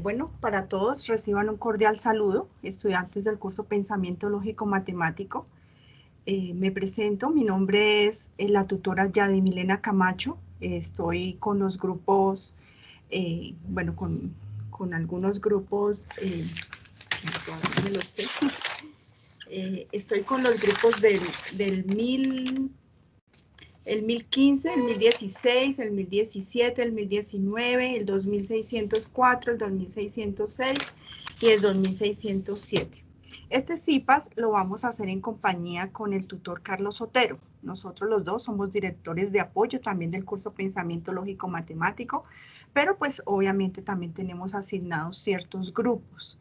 Bueno, para todos reciban un cordial saludo, estudiantes del curso Pensamiento Lógico Matemático. Me presento, mi nombre es la tutora Yadimilena Camacho. Estoy con los grupos, bueno, con algunos grupos, todavía no lo sé. Estoy con los grupos del 1015, el 1016, el 1017, el 1019, el 2604, el 2606 y el 2607. Este CIPAS lo vamos a hacer en compañía con el tutor Carlos Otero. Nosotros los dos somos directores de apoyo también del curso Pensamiento Lógico Matemático, pero pues obviamente también tenemos asignados ciertos grupos.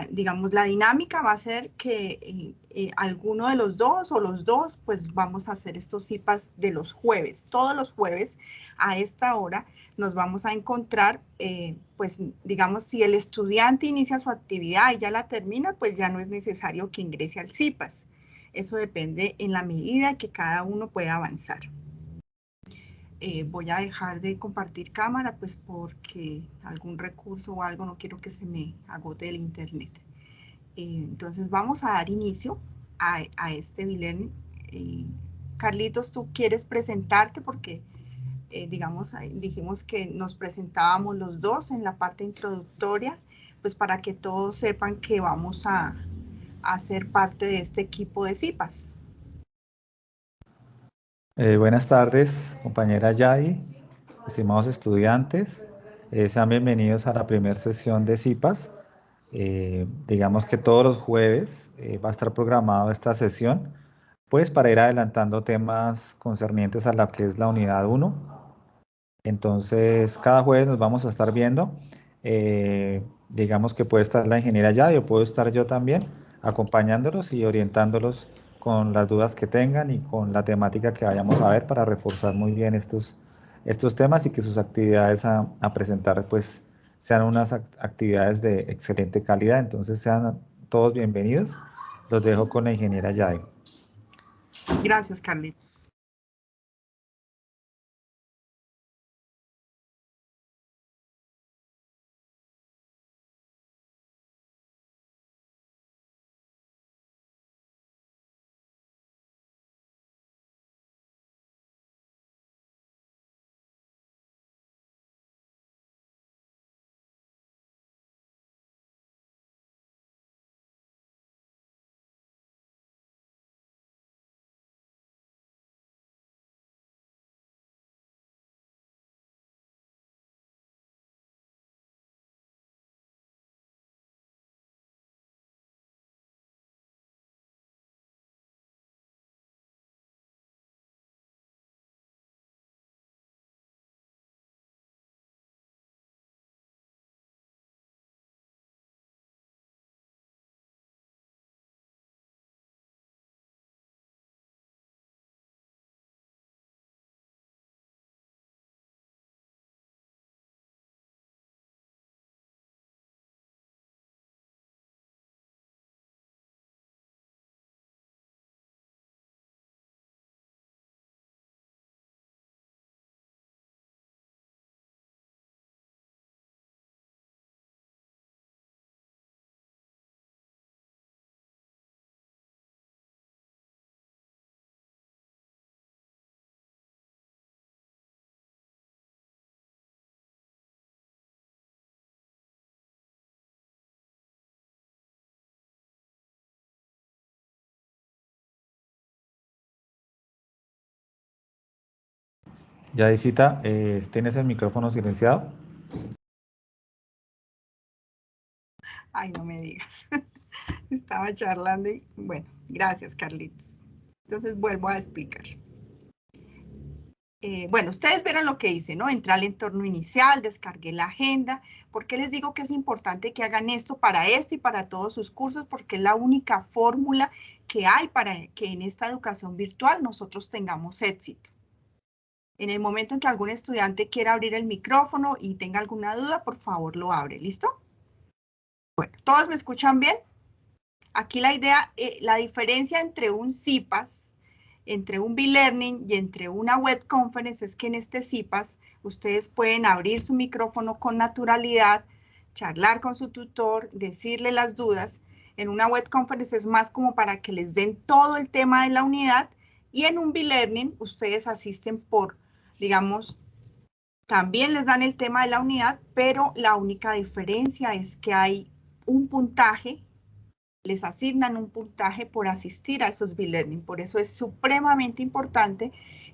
Digamos, la dinámica va a ser que alguno de los dos o los dos, pues vamos a hacer estos CIPAS de los jueves. Todos los jueves a esta hora nos vamos a encontrar, pues digamos, si el estudiante inicia su actividad y ya la termina, pues ya no es necesario que ingrese al CIPAS. Eso depende en la medida que cada uno pueda avanzar. Voy a dejar de compartir cámara, pues porque algún recurso o algo no quiero que se me agote el internet. Entonces vamos a dar inicio a este Vilén. Carlitos, ¿tú quieres presentarte? Porque, digamos, dijimos que nos presentábamos los dos en la parte introductoria, pues para que todos sepan que vamos a ser parte de este equipo de CIPAS. Buenas tardes, compañera Yadi, estimados estudiantes, sean bienvenidos a la primera sesión de CIPAS. Digamos que todos los jueves va a estar programado esta sesión, pues para ir adelantando temas concernientes a lo que es la unidad 1. Entonces, cada jueves nos vamos a estar viendo. Digamos que puede estar la ingeniera Yadi o puedo estar yo también acompañándolos y orientándolos con las dudas que tengan y con la temática que vayamos a ver para reforzar muy bien estos temas y que sus actividades a presentar pues sean unas actividades de excelente calidad. Entonces sean todos bienvenidos. Los dejo con la ingeniera Yadi. Gracias, Carlitos. Yadicita, ¿tienes el micrófono silenciado? Ay, no me digas. Estaba charlando y bueno, gracias, Carlitos. Entonces vuelvo a explicar. Bueno, ustedes vieron lo que hice, ¿no? Entré al entorno inicial, descargué la agenda. ¿Por qué les digo que es importante que hagan esto para este y para todos sus cursos? Porque es la única fórmula que hay para que en esta educación virtual nosotros tengamos éxito. En el momento en que algún estudiante quiera abrir el micrófono y tenga alguna duda, por favor lo abre, ¿listo? Bueno, ¿todos me escuchan bien? Aquí la idea, la diferencia entre un CIPAS entre un B-Learning y entre una web conference es que en este CIPAS ustedes pueden abrir su micrófono con naturalidad, charlar con su tutor, decirle las dudas. En una web conference es más como para que les den todo el tema de la unidad, y en un B-Learning ustedes asisten por, digamos, también les dan el tema de la unidad, pero la única diferencia es que hay un puntaje, les asignan un puntaje por asistir a esos B-Learning. Por eso es supremamente importante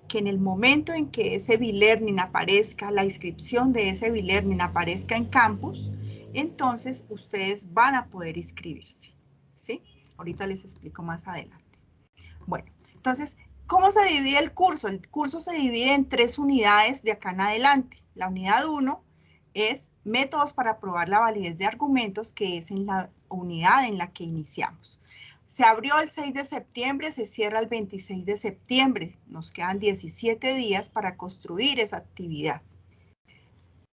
que en el momento en que ese B-Learning aparezca, la inscripción de ese B-Learning aparezca en campus, entonces ustedes van a poder inscribirse, ¿sí? Ahorita les explico más adelante. Bueno, entonces, ¿cómo se divide el curso? El curso se divide en 3 unidades de acá en adelante. La unidad 1 es métodos para probar la validez de argumentos, que es en la unidad en la que iniciamos. Se abrió el 6 de septiembre, se cierra el 26 de septiembre. Nos quedan 17 días para construir esa actividad.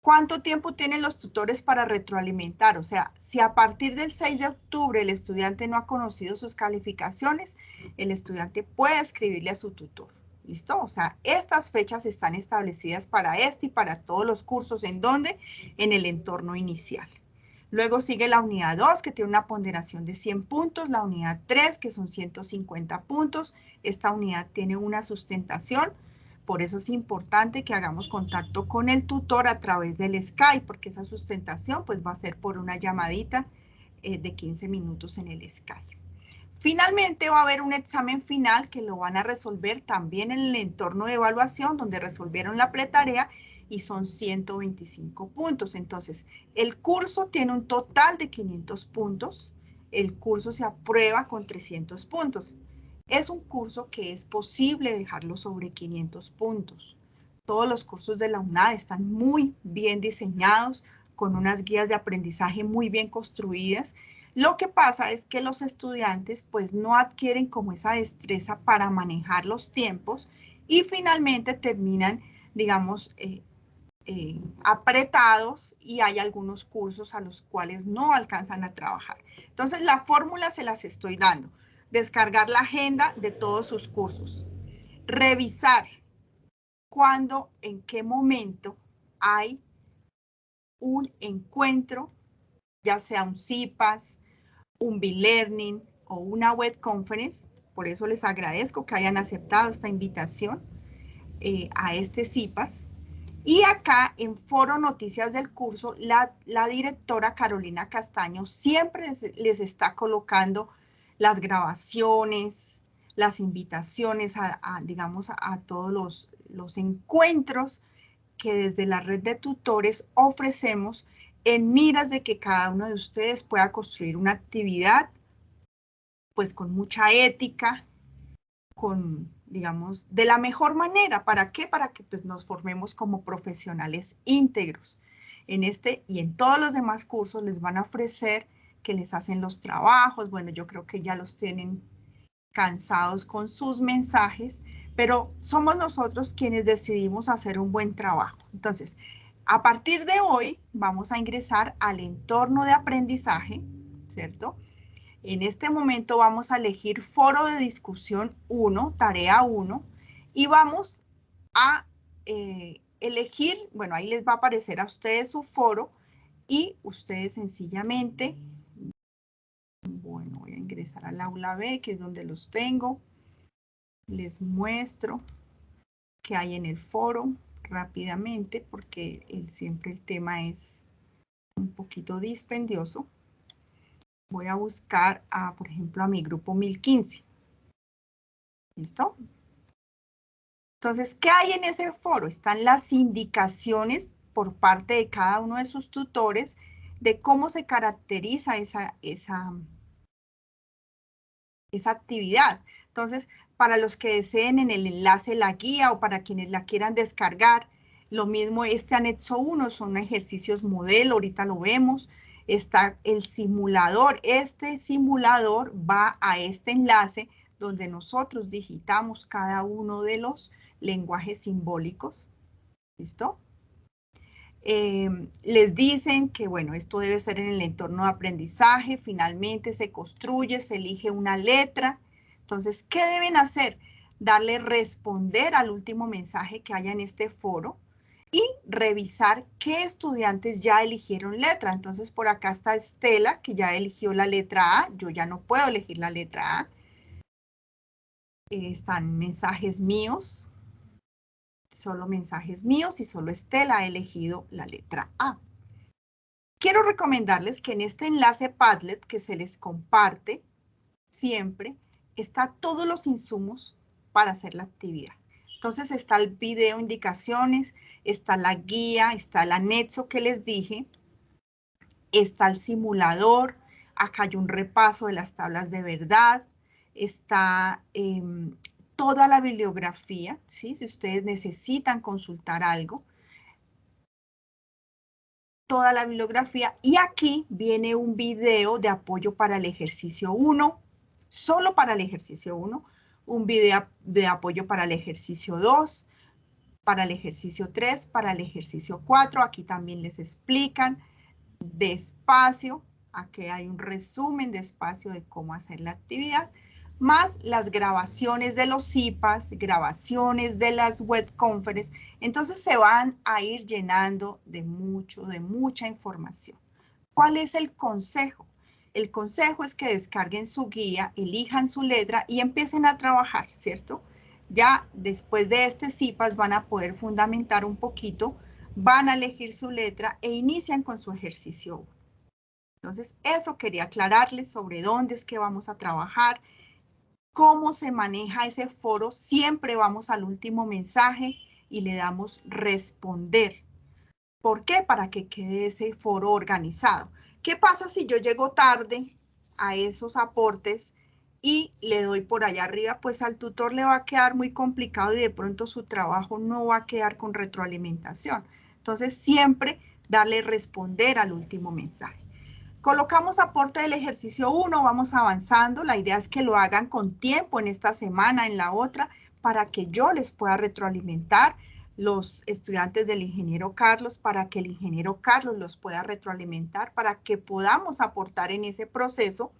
¿Cuánto tiempo tienen los tutores para retroalimentar? O sea, si a partir del 6 de octubre el estudiante no ha conocido sus calificaciones, el estudiante puede escribirle a su tutor. ¿Listo? O sea, estas fechas están establecidas para este y para todos los cursos. ¿En dónde? En el entorno inicial. Luego sigue la unidad 2, que tiene una ponderación de 100 puntos. La unidad 3, que son 150 puntos. Esta unidad tiene una sustentación. Por eso es importante que hagamos contacto con el tutor a través del Skype, porque esa sustentación pues va a ser por una llamadita de 15 minutos en el Skype. Finalmente va a haber un examen final que lo van a resolver también en el entorno de evaluación, donde resolvieron la pretarea, y son 125 puntos. Entonces, el curso tiene un total de 500 puntos. El curso se aprueba con 300 puntos. Es un curso que es posible dejarlo sobre 500 puntos. Todos los cursos de la UNAD están muy bien diseñados, con unas guías de aprendizaje muy bien construidas. Lo que pasa es que los estudiantes pues no adquieren como esa destreza para manejar los tiempos y finalmente terminan, digamos, apretados, y hay algunos cursos a los cuales no alcanzan a trabajar. Entonces la fórmula se las estoy dando. Descargar la agenda de todos sus cursos. Revisar cuándo, en qué momento hay un encuentro, ya sea un CIPAS, un B-Learning o una web conference. Por eso les agradezco que hayan aceptado esta invitación a este CIPAS. Y acá en Foro Noticias del curso, la directora Carolina Castaño siempre les está colocando las grabaciones, las invitaciones digamos, a todos los encuentros que desde la red de tutores ofrecemos en miras de que cada uno de ustedes pueda construir una actividad pues con mucha ética, con, digamos, de la mejor manera. ¿Para qué? Para que pues, nos formemos como profesionales íntegros. En este y en todos los demás cursos les van a ofrecer que les hacen los trabajos. Bueno, yo creo que ya los tienen cansados con sus mensajes, pero somos nosotros quienes decidimos hacer un buen trabajo. Entonces, a partir de hoy vamos a ingresar al entorno de aprendizaje, ¿cierto? En este momento vamos a elegir foro de discusión 1, tarea 1, y vamos a elegir, bueno, ahí les va a aparecer a ustedes su foro, y ustedes sencillamente, bueno, voy a ingresar al aula B, que es donde los tengo. Les muestro qué hay en el foro rápidamente, porque siempre el tema es un poquito dispendioso. Voy a buscar, por ejemplo, a mi grupo 1015. ¿Listo? Entonces, ¿qué hay en ese foro? Están las indicaciones por parte de cada uno de sus tutores de cómo se caracteriza esa actividad. Entonces, para los que deseen en el enlace la guía o para quienes la quieran descargar, lo mismo este anexo 1 son ejercicios modelo, ahorita lo vemos. Está el simulador. Este simulador va a este enlace donde nosotros digitamos cada uno de los lenguajes simbólicos. ¿Listo? Les dicen que, bueno, esto debe ser en el entorno de aprendizaje. Finalmente se construye, se elige una letra. Entonces, ¿qué deben hacer? darle responder al último mensaje que haya en este foro y revisar qué estudiantes ya eligieron letra. Entonces, por acá está Estela, que ya eligió la letra A. Yo ya no puedo elegir la letra A. Están mensajes míos. Solo mensajes míos y solo Estela ha elegido la letra A. Quiero recomendarles que en este enlace Padlet que se les comparte siempre, está todos los insumos para hacer la actividad. Entonces está el video indicaciones, está la guía, está el anexo que les dije, está el simulador, acá hay un repaso de las tablas de verdad, está toda la bibliografía, ¿sí? Si ustedes necesitan consultar algo, toda la bibliografía, y aquí viene un video de apoyo para el ejercicio 1, solo para el ejercicio 1, un video de apoyo para el ejercicio 2, para el ejercicio 3, para el ejercicio 4, aquí también les explican despacio, aquí hay un resumen despacio de cómo hacer la actividad, más las grabaciones de los CIPAS, grabaciones de las web conferences. Entonces se van a ir llenando de mucha información. ¿Cuál es el consejo? El consejo es que descarguen su guía, elijan su letra y empiecen a trabajar, ¿cierto? Ya después de este CIPAS van a poder fundamentar un poquito, van a elegir su letra e inician con su ejercicio 1. Entonces, eso quería aclararles sobre dónde es que vamos a trabajar, cómo se maneja ese foro. Siempre vamos al último mensaje y le damos responder. ¿Por qué? Para que quede ese foro organizado. ¿Qué pasa si yo llego tarde a esos aportes y le doy por allá arriba? Pues al tutor le va a quedar muy complicado y de pronto su trabajo no va a quedar con retroalimentación. Entonces, siempre darle responder al último mensaje. Colocamos aporte del ejercicio 1, vamos avanzando. La idea es que lo hagan con tiempo en esta semana, en la otra, para que yo les pueda retroalimentar los estudiantes del ingeniero Carlos, para que el ingeniero Carlos los pueda retroalimentar, para que podamos aportar en ese proceso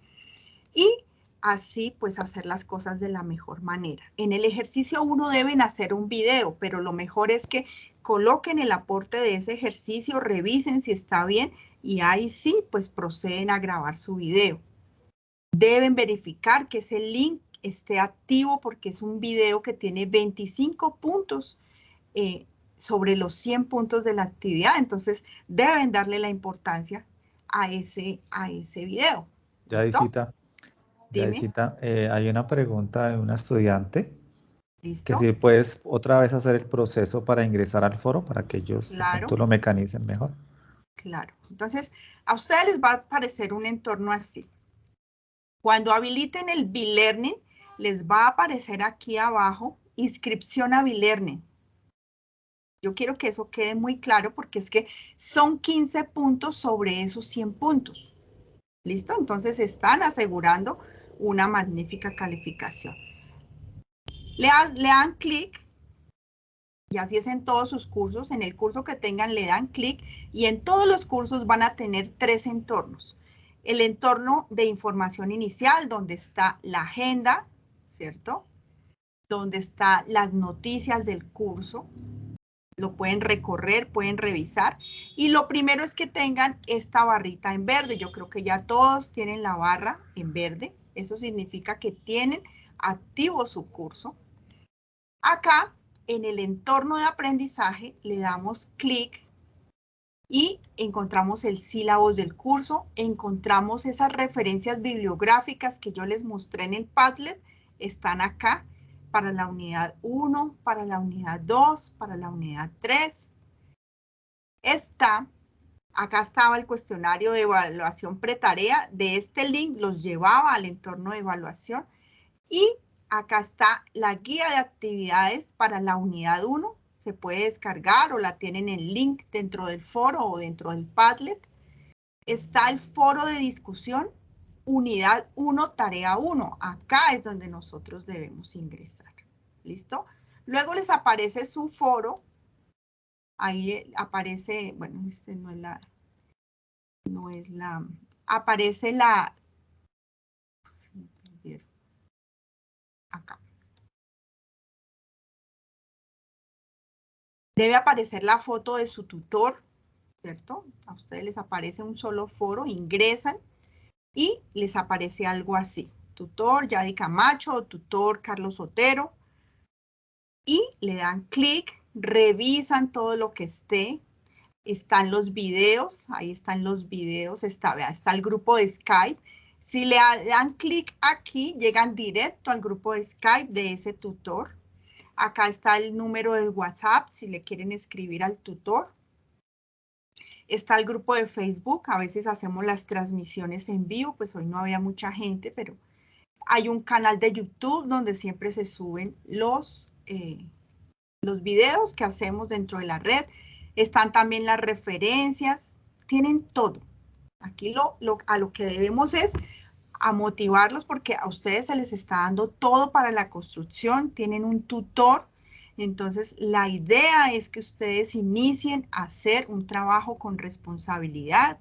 y así pues hacer las cosas de la mejor manera. En el ejercicio 1 deben hacer un video, pero lo mejor es que coloquen el aporte de ese ejercicio, revisen si está bien y ahí sí pues proceden a grabar su video. Deben verificar que ese link esté activo porque es un video que tiene 25 puntos sobre los 100 puntos de la actividad, entonces deben darle la importancia a ese video. ¿Listo? Dime. Yaisita, hay una pregunta de una estudiante que ¿Listo? si puedes otra vez hacer el proceso para ingresar al foro para que ellos de Claro, pronto lo mecanicen mejor. claro. Entonces, a ustedes les va a aparecer un entorno así. Cuando habiliten el B-Learning, les va a aparecer aquí abajo, inscripción a B-Learning. Yo quiero que eso quede muy claro porque es que son 15 puntos sobre esos 100 puntos. ¿Listo? Entonces están asegurando una magnífica calificación. Le dan clic, y así es en todos sus cursos. En el curso que tengan le dan clic y en todos los cursos van a tener 3 entornos. El entorno de información inicial, donde está la agenda, ¿cierto? Donde están las noticias del curso. Lo pueden recorrer, pueden revisar. Y lo primero es que tengan esta barrita en verde. Yo creo que ya todos tienen la barra en verde. Eso significa que tienen activo su curso. Acá, en el entorno de aprendizaje, le damos clic y encontramos el sílabus del curso, encontramos esas referencias bibliográficas que yo les mostré en el Padlet, están acá para la unidad 1, para la unidad 2, para la unidad 3. Acá estaba el cuestionario de evaluación pretarea, de este link los llevaba al entorno de evaluación y acá está la guía de actividades para la unidad 1. Se puede descargar o la tienen en link dentro del foro o dentro del Padlet. Está el foro de discusión, unidad 1, tarea 1. Acá es donde nosotros debemos ingresar. ¿Listo? Luego les aparece su foro. Ahí aparece, bueno, este no es la, aparece la, acá. Debe aparecer la foto de su tutor, ¿cierto? A ustedes les aparece un solo foro, ingresan y les aparece algo así. Tutor Yadi Camacho o tutor Carlos Otero. Y le dan clic, revisan todo lo que esté. Están los videos, ahí están los videos, está el grupo de Skype. Si le dan clic aquí, llegan directo al grupo de Skype de ese tutor. Acá está el número del WhatsApp, si le quieren escribir al tutor. Está el grupo de Facebook, a veces hacemos las transmisiones en vivo, pues hoy no había mucha gente, pero hay un canal de YouTube donde siempre se suben los videos que hacemos dentro de la red. Están también las referencias, tienen todo. Aquí a lo que debemos es a motivarlos porque a ustedes se les está dando todo para la construcción, tienen un tutor. Entonces, la idea es que ustedes inicien a hacer un trabajo con responsabilidad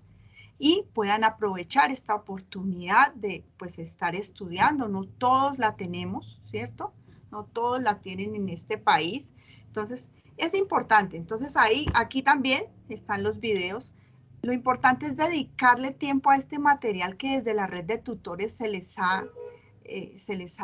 y puedan aprovechar esta oportunidad de, pues, estar estudiando. No todos la tenemos, ¿cierto? No todos la tienen en este país. Entonces, es importante. Entonces, aquí también están los videos. Lo importante es dedicarle tiempo a este material que desde la red de tutores se les ha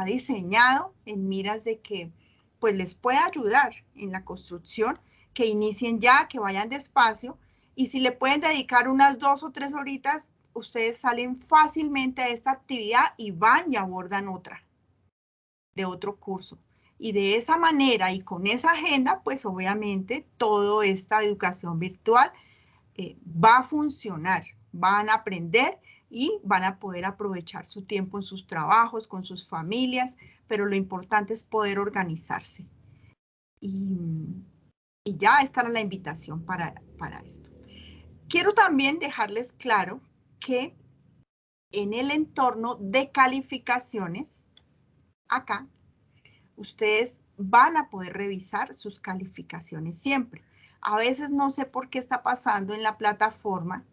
diseñado en miras de que pues les pueda ayudar en la construcción, que inicien ya, que vayan despacio, y si le pueden dedicar unas 2 o 3 horitas, ustedes salen fácilmente de esta actividad y van y abordan otra, de otro curso. Y de esa manera y con esa agenda, pues obviamente toda esta educación virtual va a funcionar, van a aprender y van a poder aprovechar su tiempo en sus trabajos, con sus familias, pero lo importante es poder organizarse. Y ya esta era la invitación para esto. Quiero también dejarles claro que en el entorno de calificaciones, acá, ustedes van a poder revisar sus calificaciones siempre. A veces no sé por qué está pasando en la plataforma,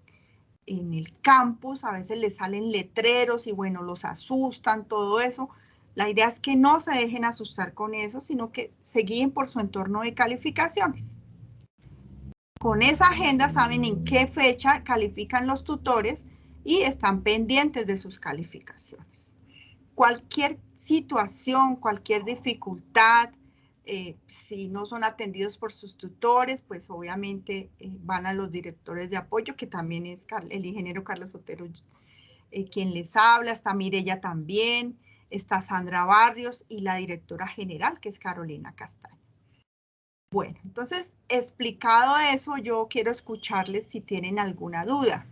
en el campus, a veces les salen letreros y bueno, los asustan, todo eso. La idea es que no se dejen asustar con eso, sino que se guíen por su entorno de calificaciones. Con esa agenda saben en qué fecha califican los tutores y están pendientes de sus calificaciones. Cualquier situación, cualquier dificultad, si no son atendidos por sus tutores, pues obviamente van a los directores de apoyo, que también es el ingeniero Carlos Otero quien les habla, está Mireya también, está Sandra Barrios y la directora general, que es Carolina Castaño. Bueno, entonces, explicado eso, yo quiero escucharles si tienen alguna duda.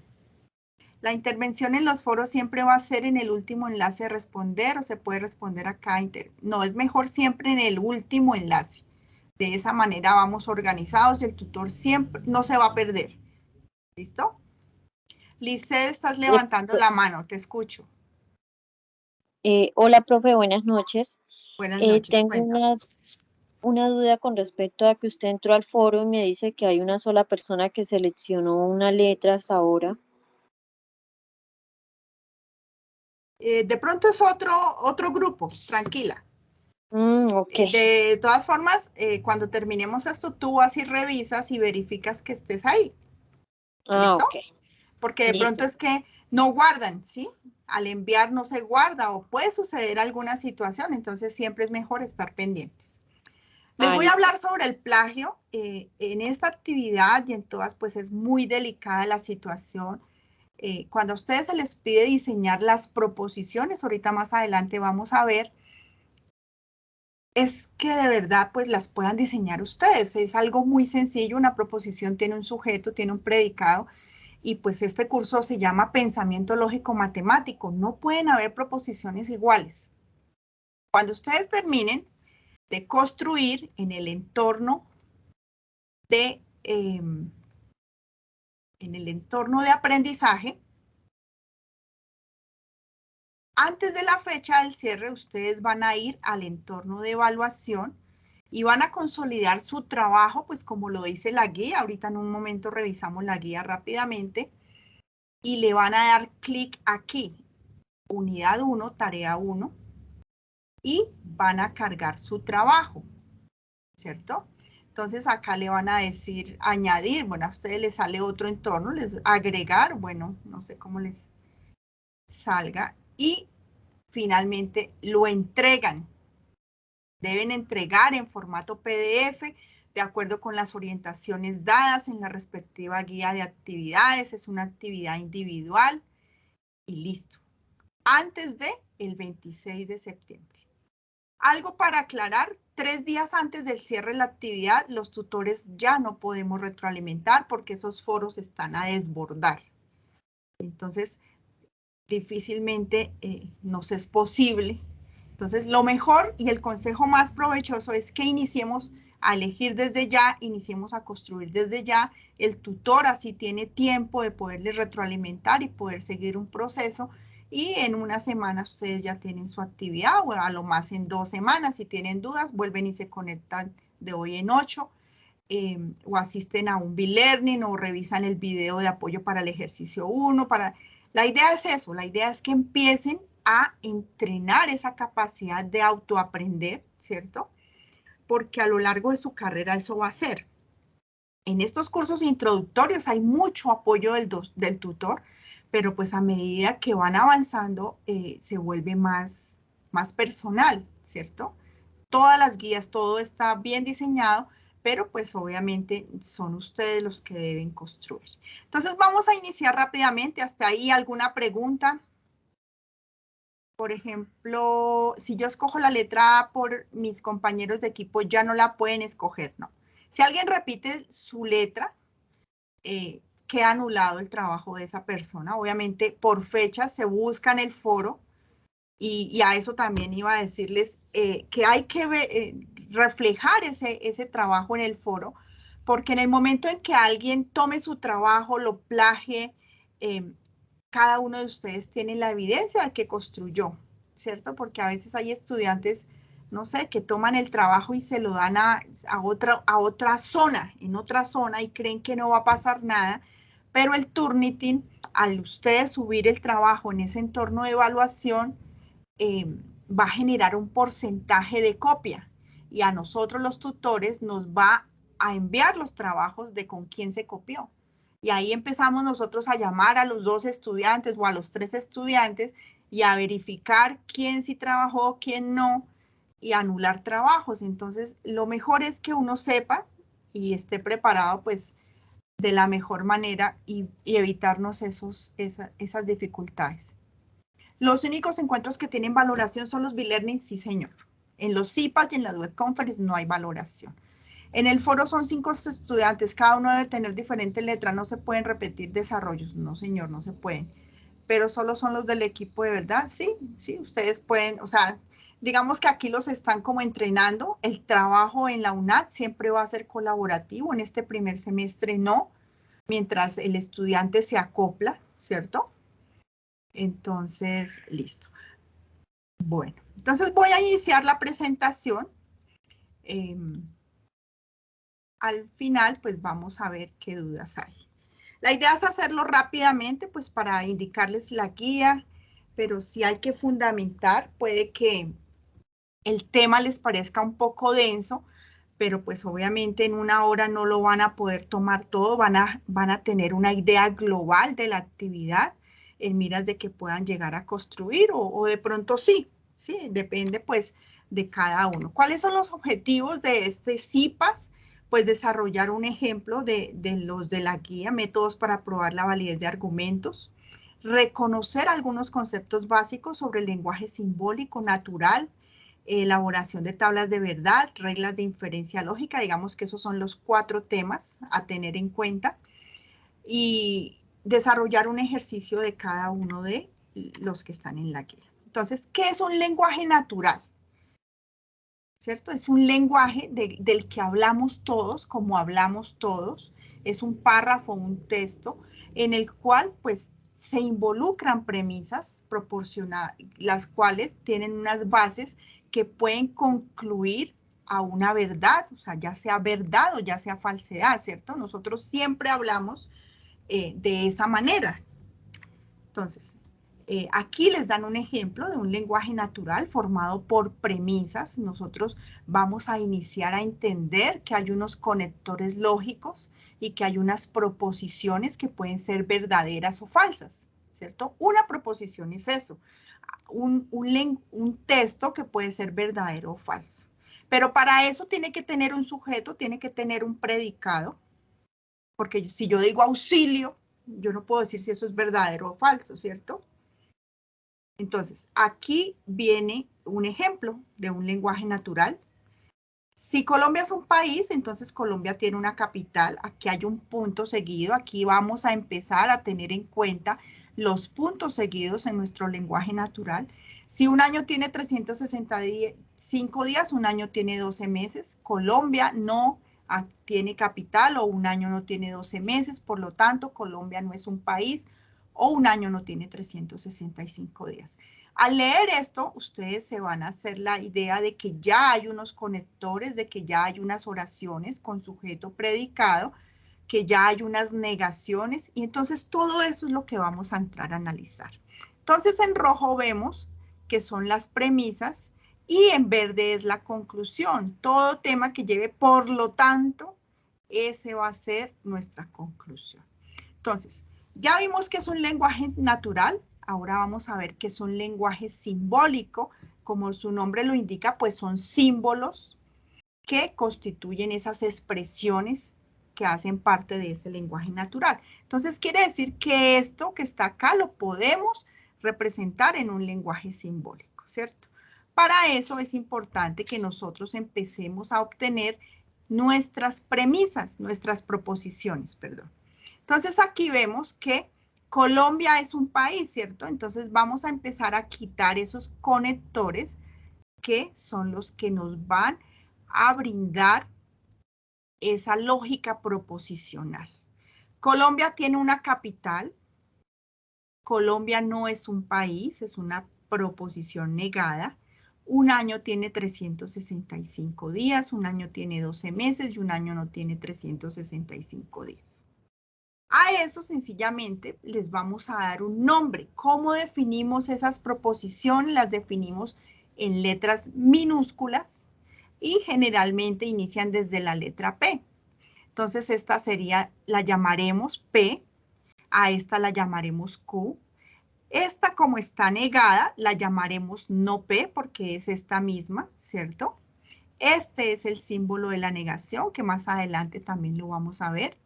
La intervención en los foros siempre va a ser en el último enlace de responder o se puede responder acá. No, es mejor siempre en el último enlace. De esa manera vamos organizados y el tutor siempre no se va a perder. ¿Listo? Lice, estás levantando la mano, te escucho. Hola, profe, buenas noches. Buenas noches, tengo una duda con respecto a que usted entró al foro y me dice que hay una sola persona que seleccionó una letra hasta ahora. De pronto es otro grupo, tranquila. Okay. De todas formas, cuando terminemos esto, tú vas y revisas y verificas que estés ahí. ¿Listo? Ok. Porque de pronto es que no guardan, ¿sí? Al enviar no se guarda o puede suceder alguna situación, entonces siempre es mejor estar pendientes. Les voy a hablar sobre el plagio. En esta actividad y en todas, pues es muy delicada la situación. Cuando a ustedes se les pide diseñar las proposiciones, ahorita más adelante vamos a ver, es que de verdad pues las puedan diseñar ustedes. Es algo muy sencillo, una proposición tiene un sujeto, tiene un predicado, y pues este curso se llama Pensamiento Lógico Matemático. No pueden haber proposiciones iguales. Cuando ustedes terminen de construir en el entorno de aprendizaje, antes de la fecha del cierre, ustedes van a ir al entorno de evaluación y van a consolidar su trabajo, pues como lo dice la guía. Ahorita en un momento revisamos la guía rápidamente y le van a dar clic aquí, unidad 1, tarea 1, y van a cargar su trabajo, ¿cierto? Entonces acá le van a decir añadir, bueno, a ustedes les sale otro entorno, les agregar, bueno, no sé cómo les salga, y finalmente lo entregan. Deben entregar en formato PDF de acuerdo con las orientaciones dadas en la respectiva guía de actividades. Es una actividad individual y listo. Antes de el 26 de septiembre. Algo para aclarar, 3 días antes del cierre de la actividad, los tutores ya no podemos retroalimentar porque esos foros están a desbordar. Entonces, difícilmente nos es posible. Entonces, lo mejor y el consejo más provechoso es que iniciemos a elegir desde ya, iniciemos a construir desde ya. El tutor así tiene tiempo de poderle retroalimentar y poder seguir un proceso. Y en una semana ustedes ya tienen su actividad, o a lo más en 2 semanas. Si tienen dudas, vuelven y se conectan de hoy en 8. O asisten a un B-Learning o revisan el video de apoyo para el ejercicio 1. La idea es eso, la idea es que empiecen a entrenar esa capacidad de autoaprender, ¿cierto? Porque a lo largo de su carrera eso va a ser. En estos cursos introductorios hay mucho apoyo del tutor, pero pues a medida que van avanzando se vuelve más personal, ¿cierto? Todas las guías, todo está bien diseñado, pero pues obviamente son ustedes los que deben construir. Entonces vamos a iniciar rápidamente. ¿Hasta ahí alguna pregunta? Por ejemplo, si yo escojo la letra A por mis compañeros de equipo, ya no la pueden escoger, ¿no? Si alguien repite su letra, queda anulado el trabajo de esa persona. Obviamente, por fecha se busca en el foro, y a eso también iba a decirles que hay que reflejar ese trabajo en el foro, porque en el momento en que alguien tome su trabajo, lo plagie, cada uno de ustedes tiene la evidencia de que construyó, ¿cierto? Porque a veces hay estudiantes, no sé, que toman el trabajo y se lo dan a otra zona, en otra zona, y creen que no va a pasar nada, pero el Turnitin, al ustedes subir el trabajo en ese entorno de evaluación, va a generar un porcentaje de copia, y a nosotros los tutores nos va a enviar los trabajos de con quién se copió. Y ahí empezamos nosotros a llamar a los 2 estudiantes o a los 3 estudiantes y a verificar quién sí trabajó, quién no, y anular trabajos. Entonces, lo mejor es que uno sepa y esté preparado, pues, de la mejor manera y evitarnos esas dificultades. Los únicos encuentros que tienen valoración son los B-Learning, sí señor. En los CIPAS y en la Web Conference no hay valoración. En el foro son 5 estudiantes, cada uno debe tener diferente letra, no se pueden repetir desarrollos. No señor, no se pueden. Pero solo son los del equipo de verdad, sí, ustedes pueden, o sea, digamos que aquí los están como entrenando. El trabajo en la UNAD siempre va a ser colaborativo, en este primer semestre no, mientras el estudiante se acopla, ¿cierto? Entonces, listo. Bueno, entonces voy a iniciar la presentación. Al final, pues vamos a ver qué dudas hay. La idea es hacerlo rápidamente, pues para indicarles la guía, pero si hay que fundamentar, puede que el tema les parezca un poco denso, pero pues obviamente en una hora no lo van a poder tomar todo, van a tener una idea global de la actividad en miras de que puedan llegar a construir o de pronto sí, depende pues de cada uno. ¿Cuáles son los objetivos de este CIPAS? Pues desarrollar un ejemplo de los de la guía, métodos para probar la validez de argumentos, reconocer algunos conceptos básicos sobre el lenguaje simbólico natural, elaboración de tablas de verdad, reglas de inferencia lógica, digamos que esos son los 4 temas a tener en cuenta, y desarrollar un ejercicio de cada uno de los que están en la guía. Entonces, ¿qué es un lenguaje natural? ¿Cierto? Es un lenguaje del que hablamos todos, como hablamos todos. Es un párrafo, un texto, en el cual, pues, se involucran premisas proporcionadas, las cuales tienen unas bases que pueden concluir a una verdad, o sea, ya sea verdad o ya sea falsedad, ¿cierto? Nosotros siempre hablamos de esa manera. Entonces, Aquí les dan un ejemplo de un lenguaje natural formado por premisas. Nosotros vamos a iniciar a entender que hay unos conectores lógicos y que hay unas proposiciones que pueden ser verdaderas o falsas, ¿cierto? Una proposición es eso, un texto que puede ser verdadero o falso. Pero para eso tiene que tener un sujeto, tiene que tener un predicado, porque si yo digo auxilio, yo no puedo decir si eso es verdadero o falso, ¿cierto? Entonces, aquí viene un ejemplo de un lenguaje natural. Si Colombia es un país, entonces Colombia tiene una capital. Aquí hay un punto seguido. Aquí vamos a empezar a tener en cuenta los puntos seguidos en nuestro lenguaje natural. Si un año tiene 365 días, un año tiene 12 meses. Colombia no tiene capital o un año no tiene 12 meses. Por lo tanto, Colombia no es un país o un año no tiene 365 días. Al leer esto, ustedes se van a hacer la idea de que ya hay unos conectores, de que ya hay unas oraciones con sujeto predicado, que ya hay unas negaciones, y entonces todo eso es lo que vamos a entrar a analizar. Entonces en rojo vemos que son las premisas y en verde es la conclusión. Todo tema que lleve por lo tanto, ese va a ser nuestra conclusión. Entonces, ya vimos que es un lenguaje natural. Ahora vamos a ver que es un lenguaje simbólico. Como su nombre lo indica, pues son símbolos que constituyen esas expresiones que hacen parte de ese lenguaje natural. Entonces, quiere decir que esto que está acá lo podemos representar en un lenguaje simbólico, ¿cierto? Para eso es importante que nosotros empecemos a obtener nuestras premisas, nuestras proposiciones, perdón. Entonces, aquí vemos que Colombia es un país, ¿cierto? Entonces vamos a empezar a quitar esos conectores que son los que nos van a brindar esa lógica proposicional. Colombia tiene una capital. Colombia no es un país, es una proposición negada. Un año tiene 365 días, un año tiene 12 meses y un año no tiene 365 días. A eso sencillamente les vamos a dar un nombre. ¿Cómo definimos esas proposiciones? Las definimos en letras minúsculas y generalmente inician desde la letra P. Entonces esta sería, la llamaremos P, a esta la llamaremos Q. Esta como está negada la llamaremos no P porque es esta misma, ¿cierto? Este es el símbolo de la negación que más adelante también lo vamos a ver.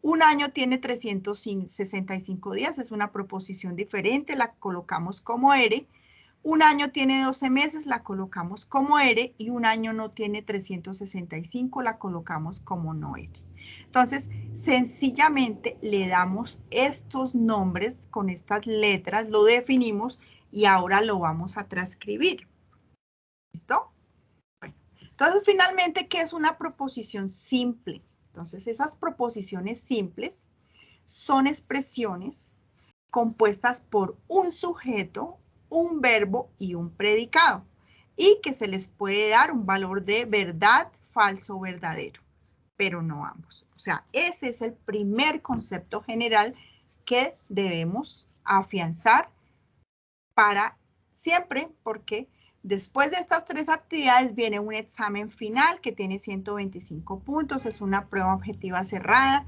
Un año tiene 365 días, es una proposición diferente, la colocamos como R. Un año tiene 12 meses, la colocamos como R. Y un año no tiene 365, la colocamos como no R. Entonces, sencillamente le damos estos nombres con estas letras, lo definimos y ahora lo vamos a transcribir. ¿Listo? Bueno, entonces finalmente, ¿qué es una proposición simple? Entonces, esas proposiciones simples son expresiones compuestas por un sujeto, un verbo y un predicado, y que se les puede dar un valor de verdad, falso o verdadero, pero no ambos. O sea, ese es el primer concepto general que debemos afianzar para siempre, porque después de estas tres actividades viene un examen final que tiene 125 puntos, es una prueba objetiva cerrada,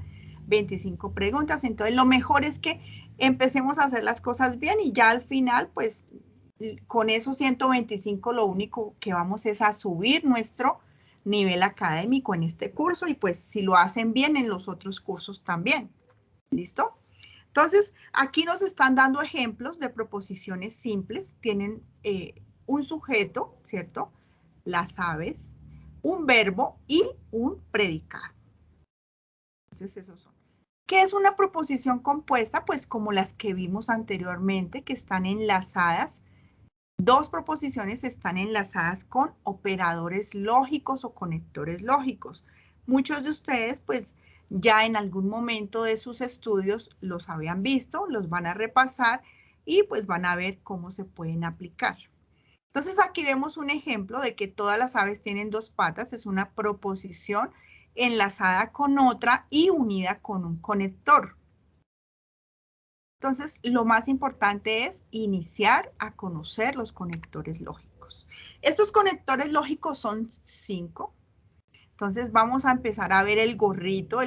25 preguntas, entonces lo mejor es que empecemos a hacer las cosas bien y ya al final, pues, con esos 125 lo único que vamos es a subir nuestro nivel académico en este curso y pues si lo hacen bien en los otros cursos también. ¿Listo? Entonces, aquí nos están dando ejemplos de proposiciones simples. Tienen un sujeto, ¿cierto? Las aves, un verbo y un predicado. Entonces, esos son. ¿Qué es una proposición compuesta? Pues como las que vimos anteriormente, que están enlazadas. Dos proposiciones están enlazadas con operadores lógicos o conectores lógicos. Muchos de ustedes, pues, ya en algún momento de sus estudios los habían visto, los van a repasar y pues van a ver cómo se pueden aplicar. Entonces aquí vemos un ejemplo de que todas las aves tienen dos patas, es una proposición enlazada con otra y unida con un conector. Entonces, lo más importante es iniciar a conocer los conectores lógicos. Estos conectores lógicos son 5. Entonces, vamos a empezar a ver el gorrito